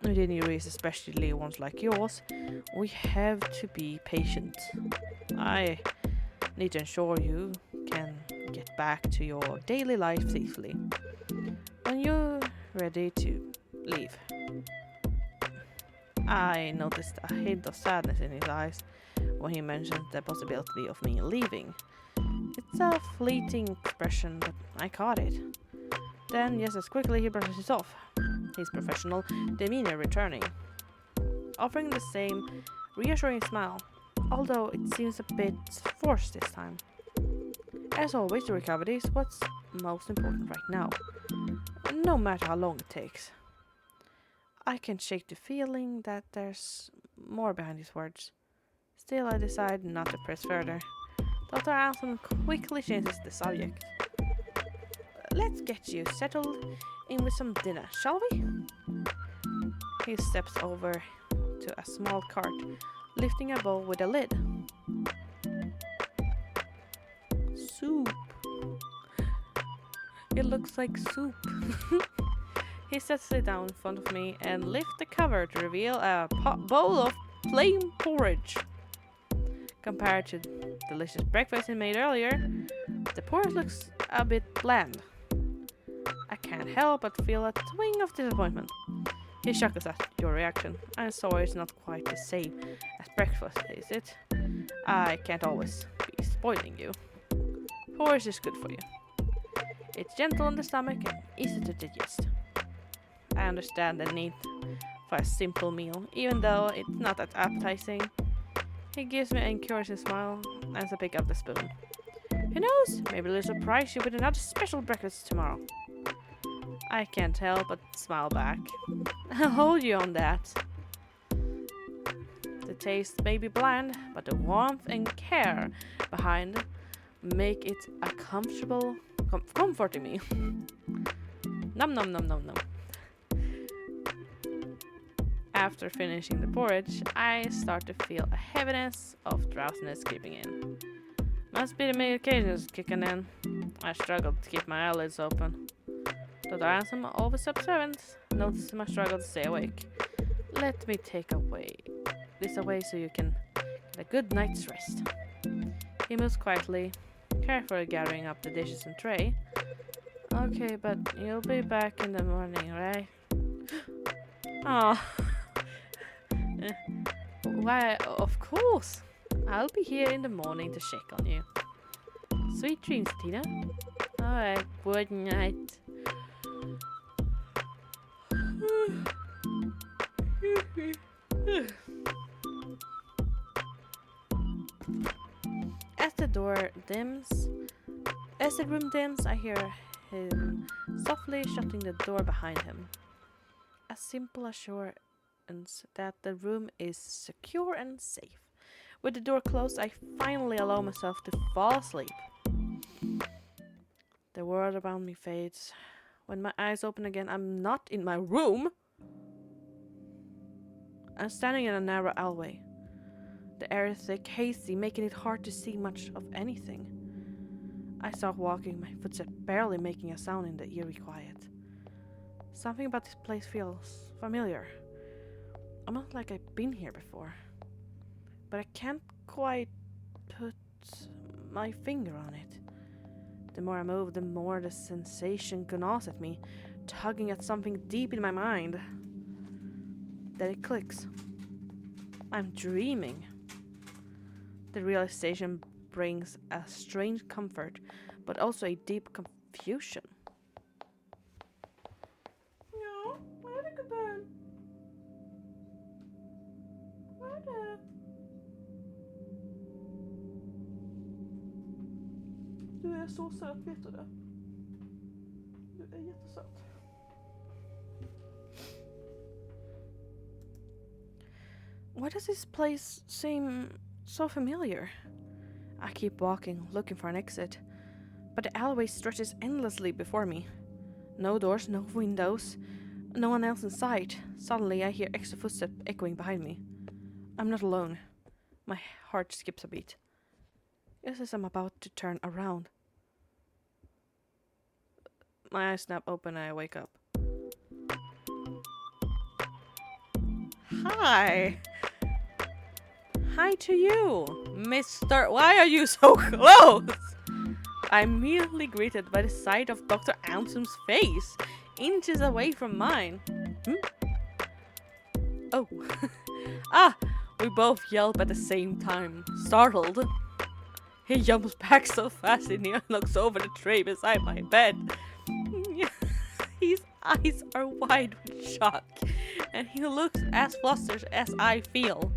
S1: With injuries, especially ones like yours, we have to be patient. I need to ensure you can get back to your daily life safely when you're ready to leave. I noticed a hint of sadness in his eyes when he mentioned the possibility of me leaving. It's a fleeting expression, but I caught it. Then, just as quickly, he brushes it off, his professional demeanor returning, offering the same reassuring smile, although it seems a bit forced this time. As always, the recovery is what's most important right now, no matter how long it takes. I can't shake the feeling that there's more behind his words. Still, I decide not to press further. Dr. Anson quickly changes the subject. Let's get you settled in with some dinner, shall we? He steps over to a small cart, lifting a bowl with a lid. Soup. It looks like soup. He sets it down in front of me and lifts the cover to reveal a bowl of plain porridge. Compared to the delicious breakfast he made earlier, the porridge looks a bit bland. I can't help but feel a twinge of disappointment. He chuckles at your reaction. I'm sorry it's not quite the same as breakfast, is it? I can't always be spoiling you. Porridge is good for you. It's gentle on the stomach and easy to digest. I understand the need for a simple meal, even though it's not that appetizing. He gives me an encouraging smile as I pick up the spoon. Who knows? Maybe they'll surprise you with another special breakfast tomorrow. I can't help but smile back. I'll hold you on that. The taste may be bland, but the warmth and care behind make it a comforting me. Nom nom nom nom nom. After finishing the porridge, I start to feel a heaviness of drowsiness creeping in. Must be the medications kicking in. I struggle to keep my eyelids open. Dr. Ransom, always observant, notices my struggle to stay awake. Let me take this away so you can get a good night's rest. He moves quietly, carefully gathering up the dishes and tray. Okay, but you'll be back in the morning, right? Oh. Why, of course. I'll be here in the morning to check on you. Sweet dreams, Tina. Alright, good night. As the room dims, I hear him softly shutting the door behind him. A simple assurance that the room is secure and safe. With the door closed, I finally allow myself to fall asleep. The world around me fades. When my eyes open again, I'm not in my room. I'm standing in a narrow alleyway. The air is thick, hazy, making it hard to see much of anything. I start walking, my footsteps barely making a sound in the eerie quiet. Something about this place feels familiar. Almost like I've been here before. But I can't quite put my finger on it. The more I move, the more the sensation gnaws at me, tugging at something deep in my mind. Then it clicks. I'm dreaming. The realization brings a strange comfort, but also a deep confusion. Ja, vad är det gubben? Vad är det? Du är så söt, vet du det? Du är jättesöt. Why does this place seem so familiar? I keep walking, looking for an exit, but the alleyway stretches endlessly before me. No doors, no windows, no one else in sight. Suddenly I hear extra footsteps echoing behind me. I'm not alone. My heart skips a beat. Just as I'm about to turn around, my eyes snap open and I wake up. Hi! Hi to you, Mr. Why are you so close? I'm immediately greeted by the sight of Dr. Ansom's face, inches away from mine. Oh. Ah! We both yelp at the same time, startled. He jumps back so fast and he looks over the tray beside my bed. His eyes are wide with shock, and he looks as flustered as I feel.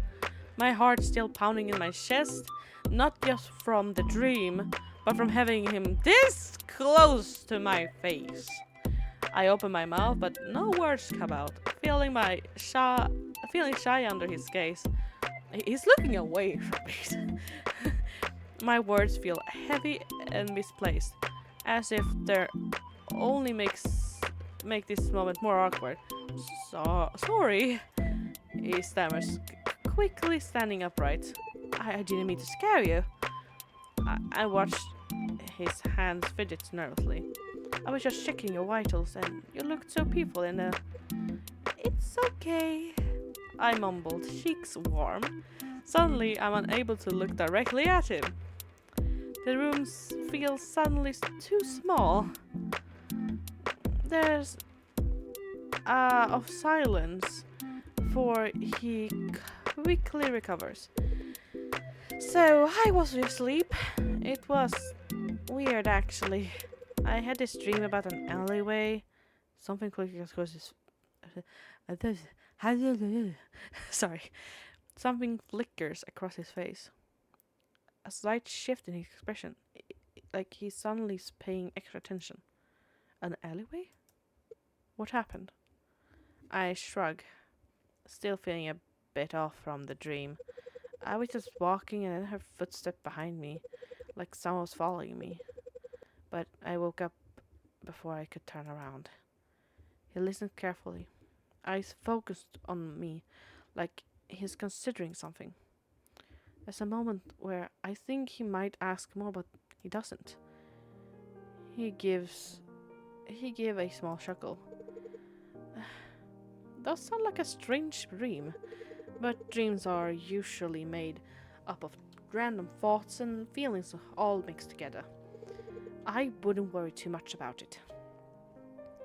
S1: My heart still pounding in my chest, not just from the dream, but from having him this close to my face. I open my mouth, but no words come out, feeling shy under his gaze. He's looking away from me. My words feel heavy and misplaced, as if they're only make this moment more awkward. Sorry, he stammers, quickly standing upright. I didn't mean to scare you. I watched his hands fidget nervously. I was just checking your vitals and you looked so peaceful in the... It's okay, I mumbled, cheeks warm. Suddenly, I'm unable to look directly at him. The room feels suddenly too small. There's of silence, for he quickly recovers. So I was asleep. It was weird, actually. I had this dream about an alleyway. Something quickly across his. Sorry. Something flickers across his face. A slight shift in his expression, like he's suddenly paying extra attention. An alleyway? What happened? I shrug, still feeling a bit off from the dream. I was just walking and then her footstep behind me, like someone was following me. But I woke up before I could turn around. He listened carefully, eyes focused on me, like he's considering something. There's a moment where I think he might ask more, but he doesn't. He gave a small chuckle. Does sound like a strange dream, but dreams are usually made up of random thoughts and feelings all mixed together. I wouldn't worry too much about it.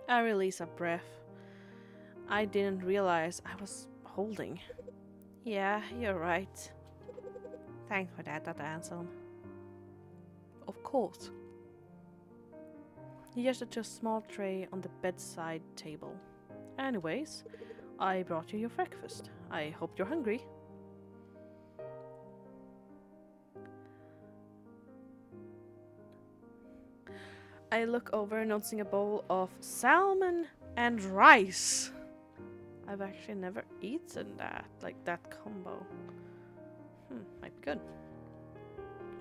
S1: I release a breath I didn't realize I was holding. Yeah, you're right. Thanks for that, Dr. Anselm. Of course. He gestured to a small tray on the bedside table. Anyways, I brought you your breakfast. I hope you're hungry. I look over, noticing a bowl of salmon and rice. I've actually never eaten that, like that combo. Might be good.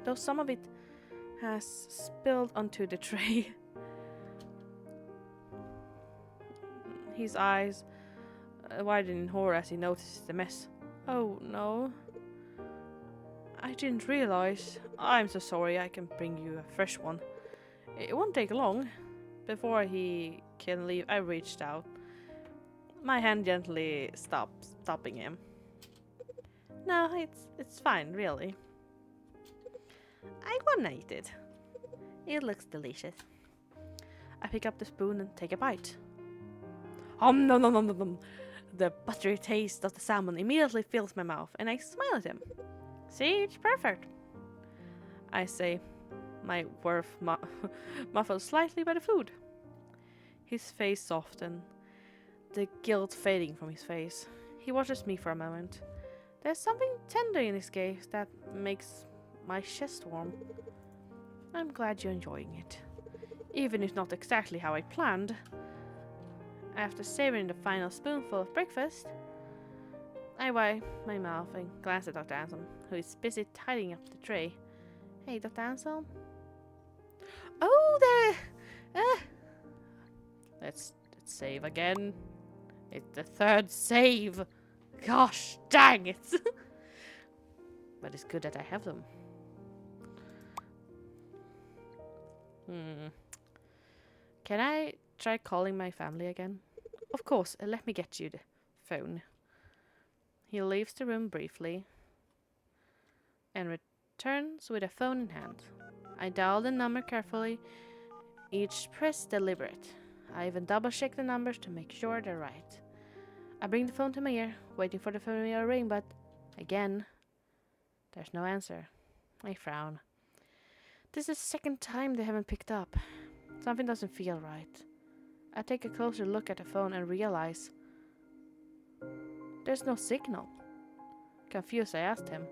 S1: Though some of it has spilled onto the tray. His eyes widen in horror as he notices the mess. Oh no. I didn't realize. I'm so sorry, I can bring you a fresh one. It won't take long. Before he can leave, I reached out. My hand gently stopping him. No, it's fine, really. I wanna eat it. It looks delicious. I pick up the spoon and take a bite. Nom nom nom nom nom. The buttery taste of the salmon immediately fills my mouth, and I smile at him. See, it's perfect, I say, my worth muffled slightly by the food. His face softens, the guilt fading from his face. He watches me for a moment. There's something tender in his gaze that makes my chest warm. I'm glad you're enjoying it, even if not exactly how I planned. After savoring the final spoonful of breakfast, I wipe my mouth and glance at Dr. Anselm, who is busy tidying up the tray. Hey, Dr. Anselm? Oh, Let's save again. It's the third save. Gosh, dang it. But it's good that I have them. Can I try calling my family again? Of course, let me get you the phone. He leaves the room briefly and returns with a phone in hand. I dial the number carefully, each press deliberate. I even double check the numbers to make sure they're right. I bring the phone to my ear, waiting for the familiar ring, but again, there's no answer. I frown. This is the second time they haven't picked up. Something doesn't feel right. I take a closer look at the phone and realize there's no signal. Confused, I asked him,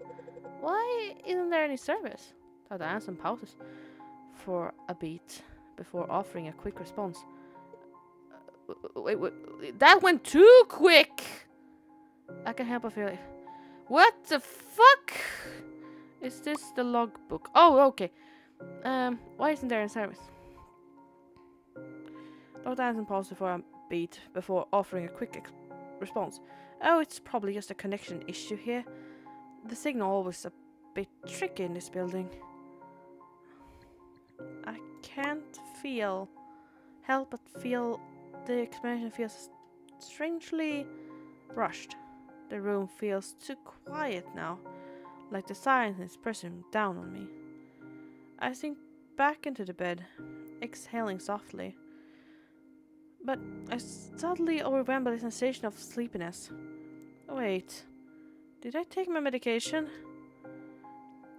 S1: "Why isn't there any service?" Dr. Anson pauses for a beat before offering a quick response. Wait, that went too quick! I can help but feel it. What the fuck? Is this the logbook? Oh, okay. Why isn't there a service? Dr. Anson paused for a beat before offering a quick response. Oh, it's probably just a connection issue here. The signal always a bit tricky in this building. I can't help but feel the explanation feels strangely rushed. The room feels too quiet now, like the silence is pressing down on me. I sink back into the bed, exhaling softly. But I suddenly overwhelmed by the sensation of sleepiness. Wait, did I take my medication?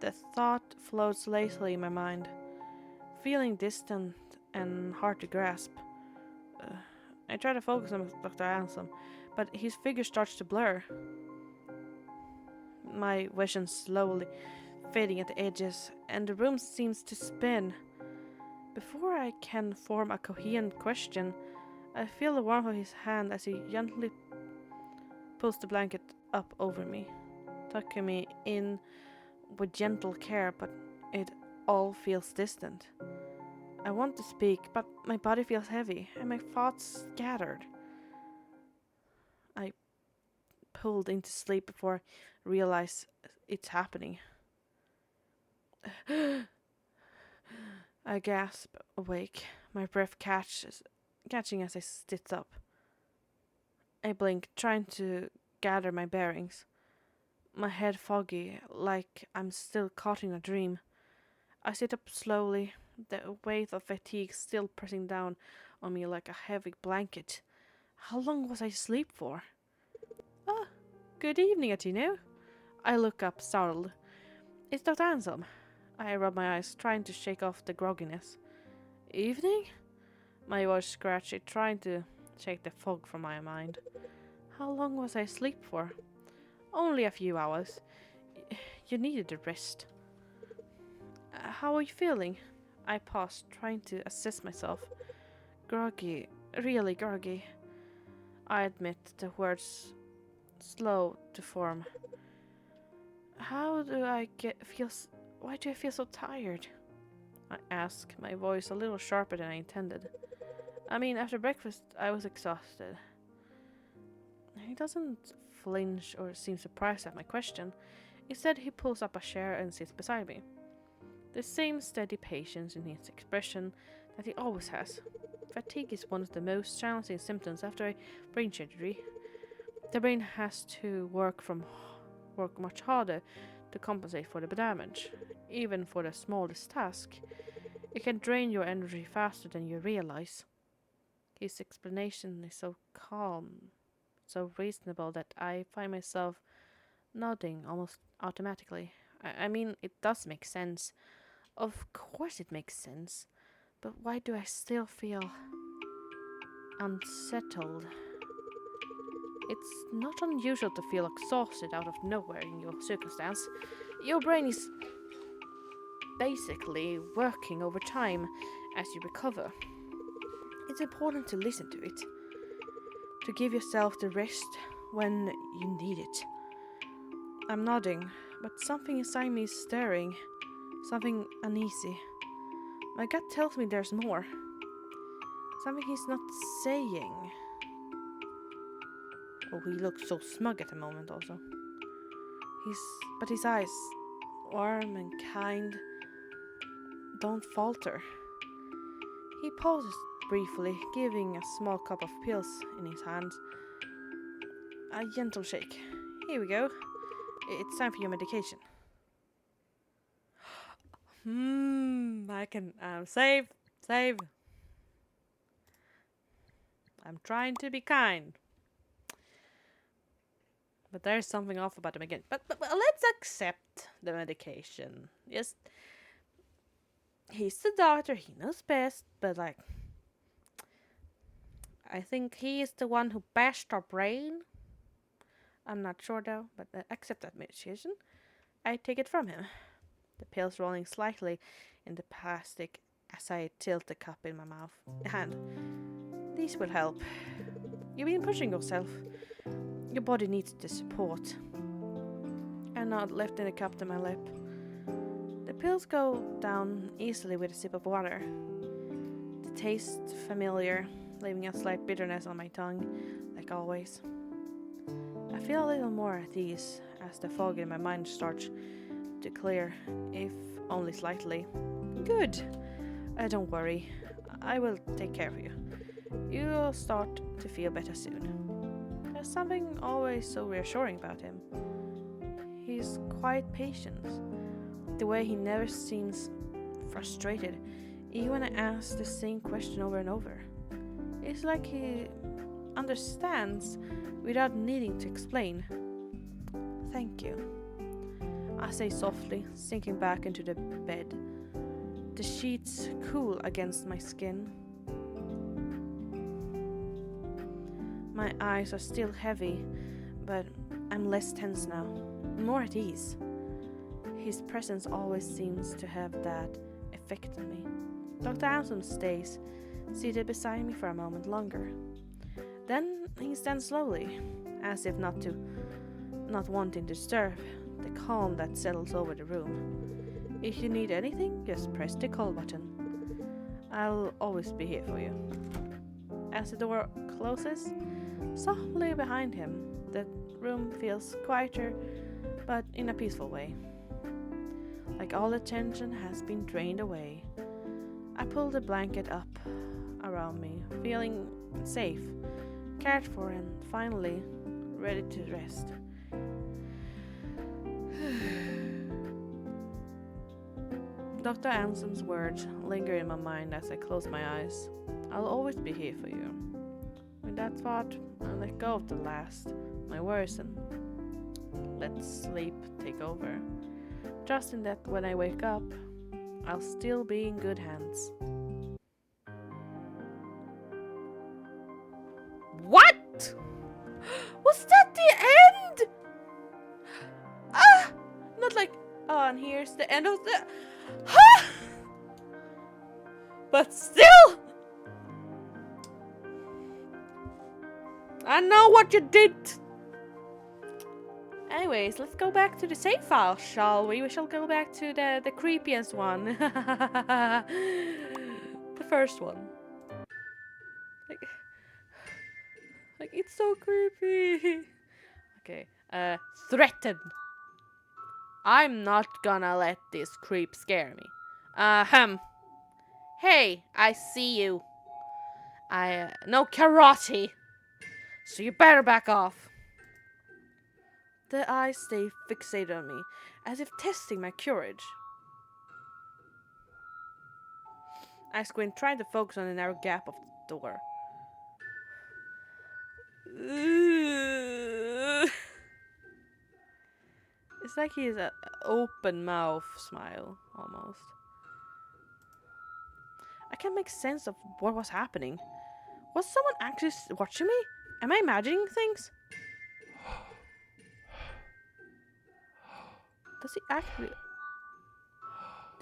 S1: The thought floats lazily in my mind, feeling distant and hard to grasp. I try to focus on Dr. Anselm, but his figure starts to blur. My vision slowly fading at the edges, and the room seems to spin. Before I can form a coherent question, I feel the warmth of his hand as he gently pulls the blanket up over me, tucking me in with gentle care, but it all feels distant. I want to speak, but my body feels heavy and my thoughts scattered. I pulled into sleep before I realize it's happening. I gasp, awake, my breath catching as I sit up. I blink, trying to gather my bearings. My head foggy, like I'm still caught in a dream. I sit up slowly, the weight of fatigue still pressing down on me like a heavy blanket. How long was I asleep for? Ah, good evening, Atino. I look up, startled. It's Dr. Anselm. I rub my eyes, trying to shake off the grogginess. Evening? My voice scratchy, trying to shake the fog from my mind. How long was I asleep for? Only a few hours. You needed a rest. How are you feeling? I paused, trying to assess myself. Groggy, really groggy. I admit the words slow to form. How do I why do I feel so tired? I ask, my voice a little sharper than I intended. I mean, after breakfast, I was exhausted. He doesn't flinch or seem surprised at my question. Instead, he pulls up a chair and sits beside me. The same steady patience in his expression that he always has. Fatigue is one of the most challenging symptoms after a brain surgery. The brain has to work much harder to compensate for the damage. Even for the smallest task, it can drain your energy faster than you realize. His explanation is so calm, so reasonable that I find myself nodding almost automatically. I mean, it does make sense. Of course it makes sense. But why do I still feel unsettled? It's not unusual to feel exhausted out of nowhere in your circumstance. Your brain is basically working over time as you recover. It's important to listen to it, to give yourself the rest when you need it. I'm nodding, but something inside me is stirring, something uneasy. My gut tells me there's more. Something he's not saying. Oh, he looks so smug at the moment also. But his eyes, warm and kind, don't falter. He pauses briefly, giving a small cup of pills in his hands. A gentle shake. Here we go. It's time for your medication. I can save. I'm trying to be kind. But there's something off about him again. But let's accept the medication. Yes, he's the doctor. He knows best. But like, I think he is the one who bashed our brain. I'm not sure though. But accept that medication. I take it from him. The pills rolling slightly in the plastic as I tilt the cup in my mouth. Hand. These will help. You've been pushing yourself. Your body needs the support. I nod, lifting the cup to my lip. The pills go down easily with a sip of water. The taste familiar, leaving a slight bitterness on my tongue, like always. I feel a little more at ease as the fog in my mind starts to clear, if only slightly. Good. Don't worry. I will take care of you. You'll start to feel better soon. There's something always so reassuring about him. He's quite patient. The way he never seems frustrated, even when I ask the same question over and over. It's like he understands without needing to explain. Thank you, I say softly, sinking back into the bed. The sheets cool against my skin. My eyes are still heavy, but I'm less tense now, more at ease. His presence always seems to have that effect on me. Dr. Anson stays, seated beside me for a moment longer. Then he stands slowly, as if not wanting to disturb the calm that settles over the room. If you need anything, just press the call button. I'll always be here for you. As the door closes, softly behind him, the room feels quieter, but in a peaceful way. Like all the tension has been drained away. I pull the blanket up around me, feeling safe, cared for, and finally ready to rest. Dr. Anson's words linger in my mind as I close my eyes. I'll always be here for you. With that thought, I let go of the last, my worries, and let sleep take over, trusting that when I wake up, I'll still be in good hands. What? Was that the end? Ah! Not like, oh, and here's the end of the... Huh? But still! I know what you did! Anyways, let's go back to the save file, shall we? We shall go back to the creepiest one. The first one. Like, it's so creepy. Okay, threaten. I'm not gonna let this creep scare me. Hey, I see you. I know karate, so you better back off. The eyes stay fixated on me, as if testing my courage. I squint, trying to focus on the narrow gap of the door. It's like he has an open mouth smile, almost. I can't make sense of what was happening. Was someone actually watching me? Am I imagining things? Does he actually...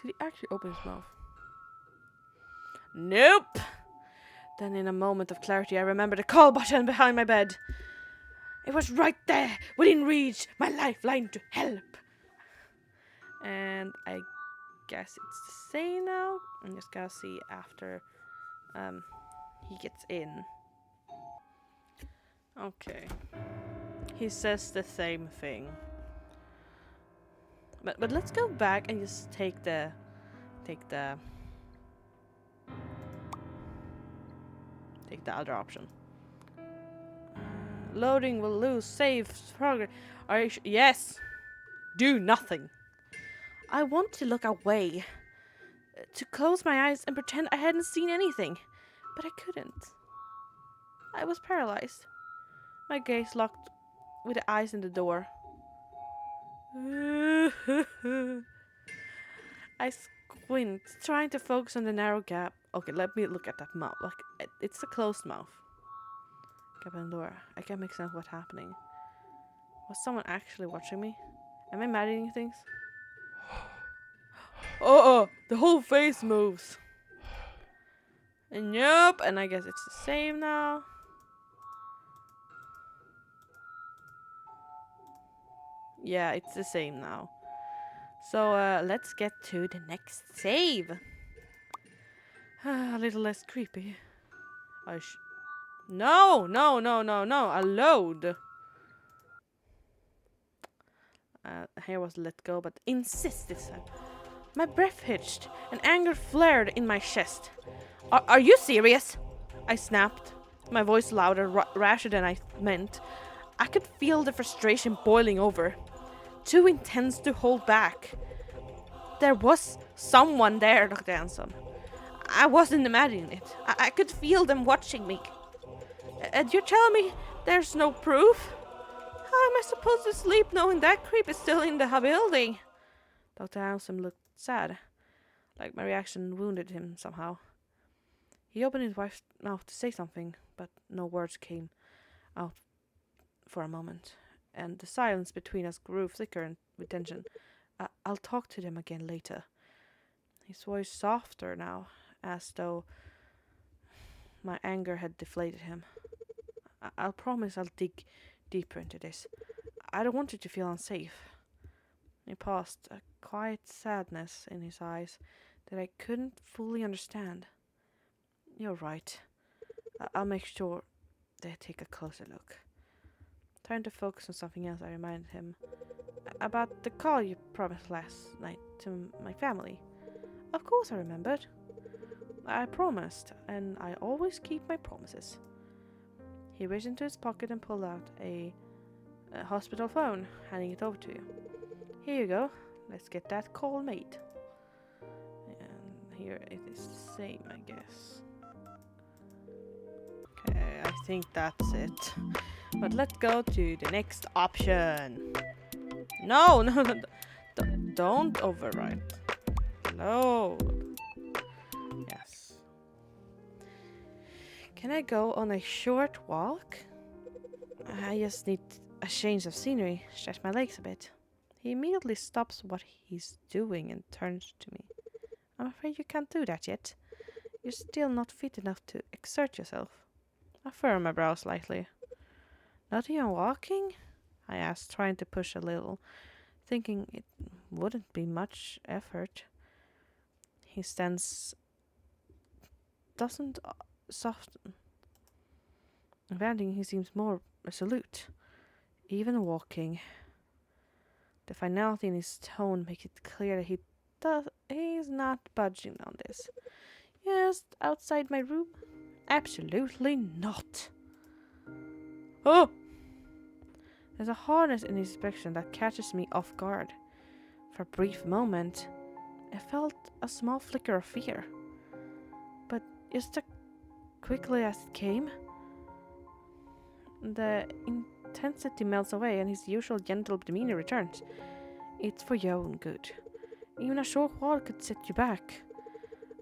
S1: Did he actually open his mouth? Nope! Then in a moment of clarity I remember the call button behind my bed. It was right there, within reach, my lifeline to help. And I guess it's the same now. I'm just gonna see after he gets in. Okay. He says the same thing. But let's go back and just take the other option. Loading will lose save progress. Are you yes. Do nothing. I want to look away, to close my eyes and pretend I hadn't seen anything, but I couldn't. I was paralyzed. My gaze locked with the eyes in the door. I squint, trying to focus on the narrow gap. Okay, let me look at that mouth. Like, it's a closed mouth. Gap in the door. I can't make sense of what's happening. Was someone actually watching me? Am I imagining things? Oh, the whole face moves. And yup, and I guess it's the same now. Yeah, it's the same now. So let's get to the next save. A little less creepy. No, a load. Here was let go, but insist this time. My breath hitched, and anger flared in my chest. Are you serious? I snapped, my voice louder, rasher than I meant. I could feel the frustration boiling over. Too intense to hold back. There was someone there, Dr. Anson. I wasn't imagining it. I could feel them watching me. And you're telling me there's no proof? How am I supposed to sleep knowing that creep is still in the building? Dr. Anson looked sad, like my reaction wounded him somehow. He opened his wife's mouth to say something, but no words came out for a moment, and the silence between us grew thicker with tension. I'll talk to them again later. His voice softer now, as though my anger had deflated him. I'll promise I'll dig deeper into this. I don't want you to feel unsafe. He paused, a quiet sadness in his eyes that I couldn't fully understand. You're right. I'll make sure they take a closer look. Trying to focus on something else, I reminded him about the call you promised last night to my family. Of course I remembered. I promised, and I always keep my promises. He reached into his pocket and pulled out a hospital phone, handing it over to you. Here you go. Let's get that call made. And here it is the same, I guess. Okay, I think that's it. But let's go to the next option. No, don't overwrite. No. Yes. Can I go on a short walk? I just need a change of scenery, stretch my legs a bit. He immediately stops what he's doing and turns to me. I'm afraid you can't do that yet. You're still not fit enough to exert yourself. I furrow my brow slightly. Not even walking? I asked, trying to push a little, thinking it wouldn't be much effort. His stance doesn't soften. If anything, he seems more resolute. Even walking. The finality in his tone makes it clear that he's not budging on this. Just outside my room? Absolutely not. Oh! There's a hardness in his expression that catches me off guard. For a brief moment, I felt a small flicker of fear. But just as quickly as it came, the intensity melts away and his usual gentle demeanor returns. It's for your own good. Even a short walk could set you back.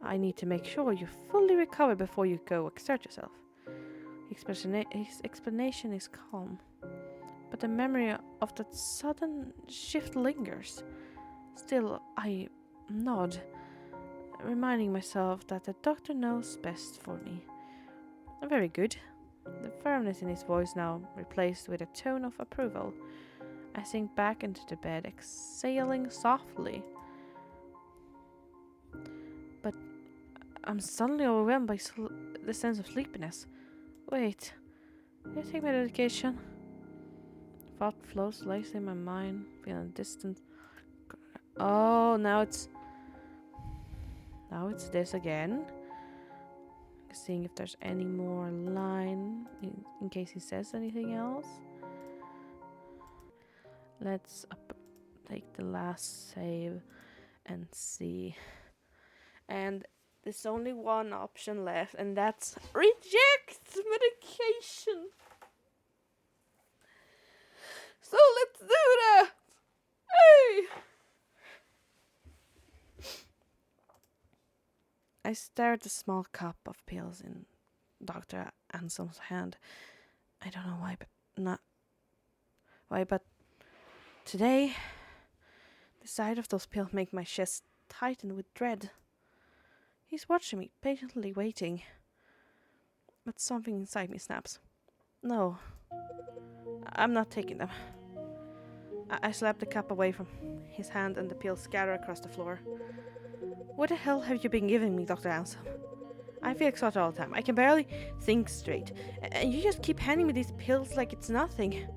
S1: I need to make sure you fully recover before you go exert yourself. His explanation is calm, but the memory of that sudden shift lingers. Still, I nod, reminding myself that the doctor knows best for me. Very good. The firmness in his voice now replaced with a tone of approval. I sink back into the bed, exhaling softly. But I'm suddenly overwhelmed by the sense of sleepiness. Wait, did I take my medication? Thought flows lazily in my mind, feeling distant. Oh, now it's this again. Seeing if there's any more line in case he says anything else. Let's take the last save and see. And there's only one option left, and that's reject medication. stare at the small cup of pills in Dr. Anselm's hand. I don't know why, but not why, but today the sight of those pills make my chest tighten with dread. He's watching me, patiently waiting. But something inside me snaps. No, I'm not taking them. I slap the cup away from his hand and the pills scatter across the floor. What the hell have you been giving me, Dr. Anselm? I feel exhausted all the time. I can barely think straight. And you just keep handing me these pills like it's nothing.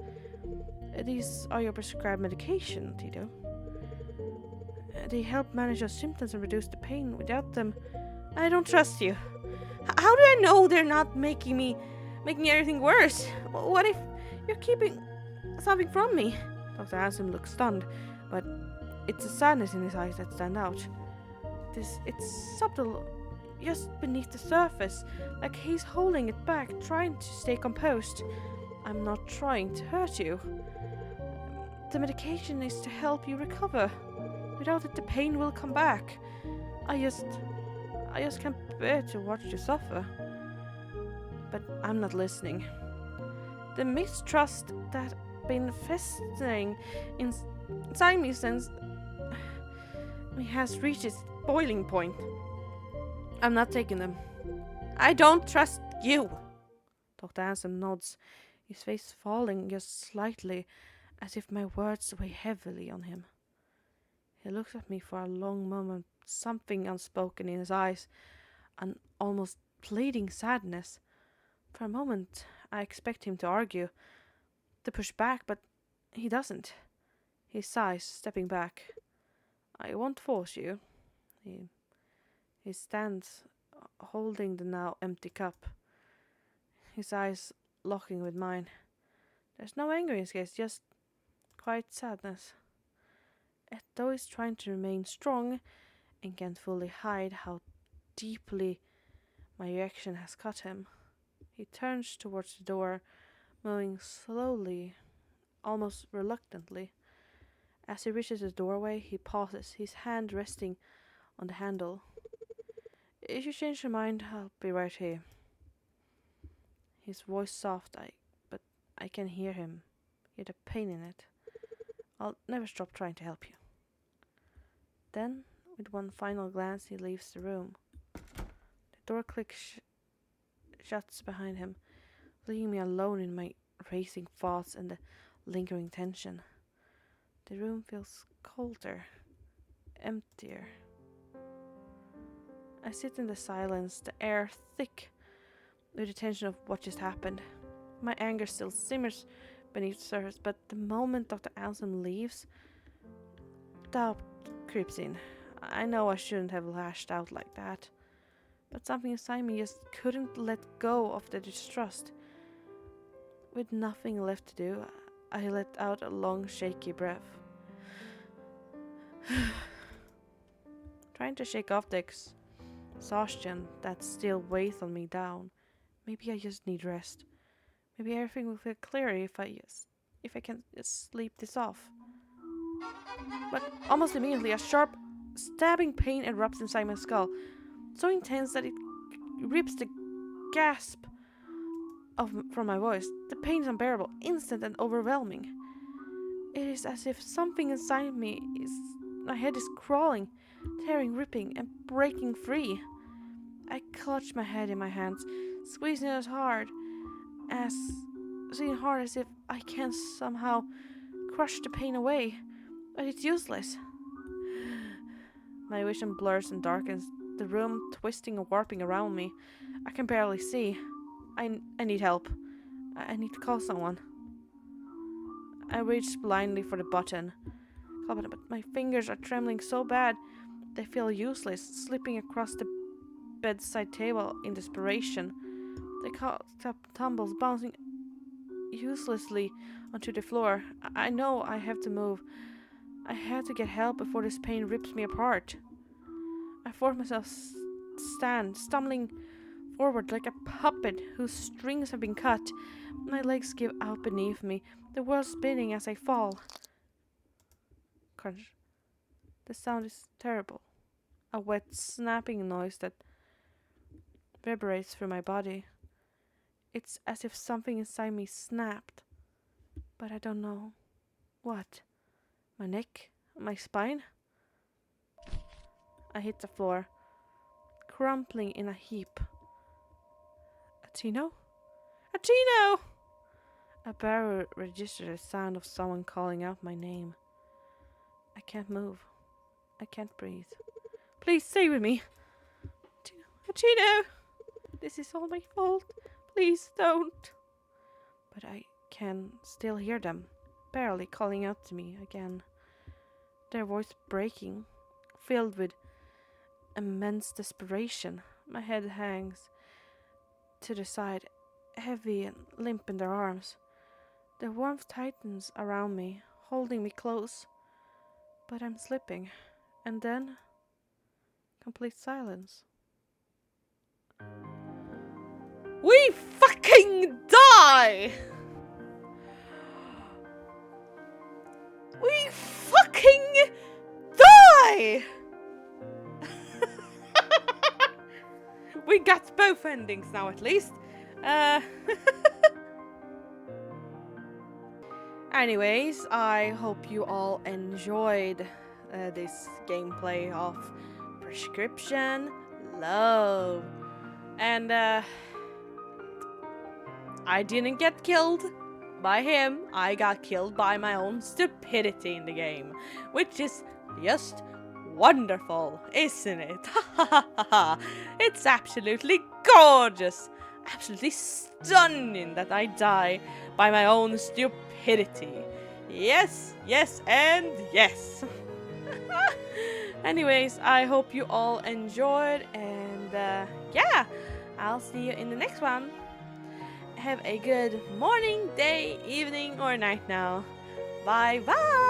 S1: These are your prescribed medication, Tito. They help manage your symptoms and reduce the pain. Without them, I don't trust you. How do I know they're not making everything worse? What if you're keeping something from me? Dr. Anselm looks stunned, but it's the sadness in his eyes that stand out. It's subtle, just beneath the surface, like he's holding it back, trying to stay composed. I'm not trying to hurt you. The medication is to help you recover. Without it, the pain will come back. I just can't bear to watch you suffer. But I'm not listening. The mistrust that been festering inside me since he has reached its boiling point. I'm not taking them. I don't trust you. Dr. Anselm nods, his face falling just slightly, as if my words weigh heavily on him. He looks at me for a long moment, something unspoken in his eyes, an almost pleading sadness. For a moment, I expect him to argue, to push back, but he doesn't. He sighs, stepping back. I won't force you. He stands, holding the now empty cup, his eyes locking with mine. There's no anger in his gaze, just quiet sadness. Yet though he's trying to remain strong and can't fully hide how deeply my reaction has cut him, he turns towards the door, moving slowly, almost reluctantly. As he reaches the doorway, he pauses, his hand resting on the handle. If you change your mind, I'll be right here. His voice soft, but I can hear the pain in it. I'll never stop trying to help you. Then, with one final glance, he leaves the room. The door clicks shuts behind him, leaving me alone in my racing thoughts and the lingering tension. The room feels colder, emptier. I sit in the silence, the air thick with the tension of what just happened. My anger still simmers beneath the surface, but the moment Dr. Anselm leaves, doubt creeps in. I know I shouldn't have lashed out like that, but something inside me just couldn't let go of the distrust. With nothing left to do, I let out a long, shaky breath. Trying to shake off the exhaustion that still weighs on me down. Maybe I just need rest. Maybe everything will feel clearer if I can just sleep this off. But almost immediately, a sharp, stabbing pain erupts inside my skull, so intense that it rips the gasp from my voice. The pain is unbearable, instant and overwhelming. It is as if something inside me my head is crawling, tearing, ripping, and breaking free. I clutch my head in my hands, squeezing it as hard as if I can somehow crush the pain away, but it's useless. My vision blurs and darkens, the room twisting and warping around me. I can barely see. I need help. I need to call someone. I reach blindly for the button, but my fingers are trembling so bad they feel useless, slipping across the bedside table in desperation. The cup tumbles, bouncing uselessly onto the floor. I know I have to move. I have to get help before this pain rips me apart. I force myself stand, stumbling forward like a puppet whose strings have been cut. My legs give out beneath me, the world spinning as I fall. Crunch. The sound is terrible. A wet, snapping noise that vibrates through my body. It's as if something inside me snapped, but I don't know what. My neck? My spine? I hit the floor, crumpling in a heap. Atino? Atino! I barely registered the sound of someone calling out my name. I can't move. I can't breathe. Please stay with me. Atino! This is all my fault. Please don't. But I can still hear them, barely calling out to me again. Their voice breaking, filled with immense desperation. My head hangs to the side, heavy and limp in their arms. The warmth tightens around me, holding me close. But I'm slipping. And then, complete silence. We fucking die! We fucking die! We got both endings now at least. Anyways, I hope you all enjoyed this gameplay of Prescription Love. And I didn't get killed by him. I got killed by my own stupidity in the game, which is just wonderful, isn't it? It's absolutely gorgeous, absolutely stunning that I die by my own stupidity. Yes, yes, and yes. Anyways, I hope you all enjoyed, and yeah, I'll see you in the next one. Have a good morning, day, evening, or night now. Bye bye!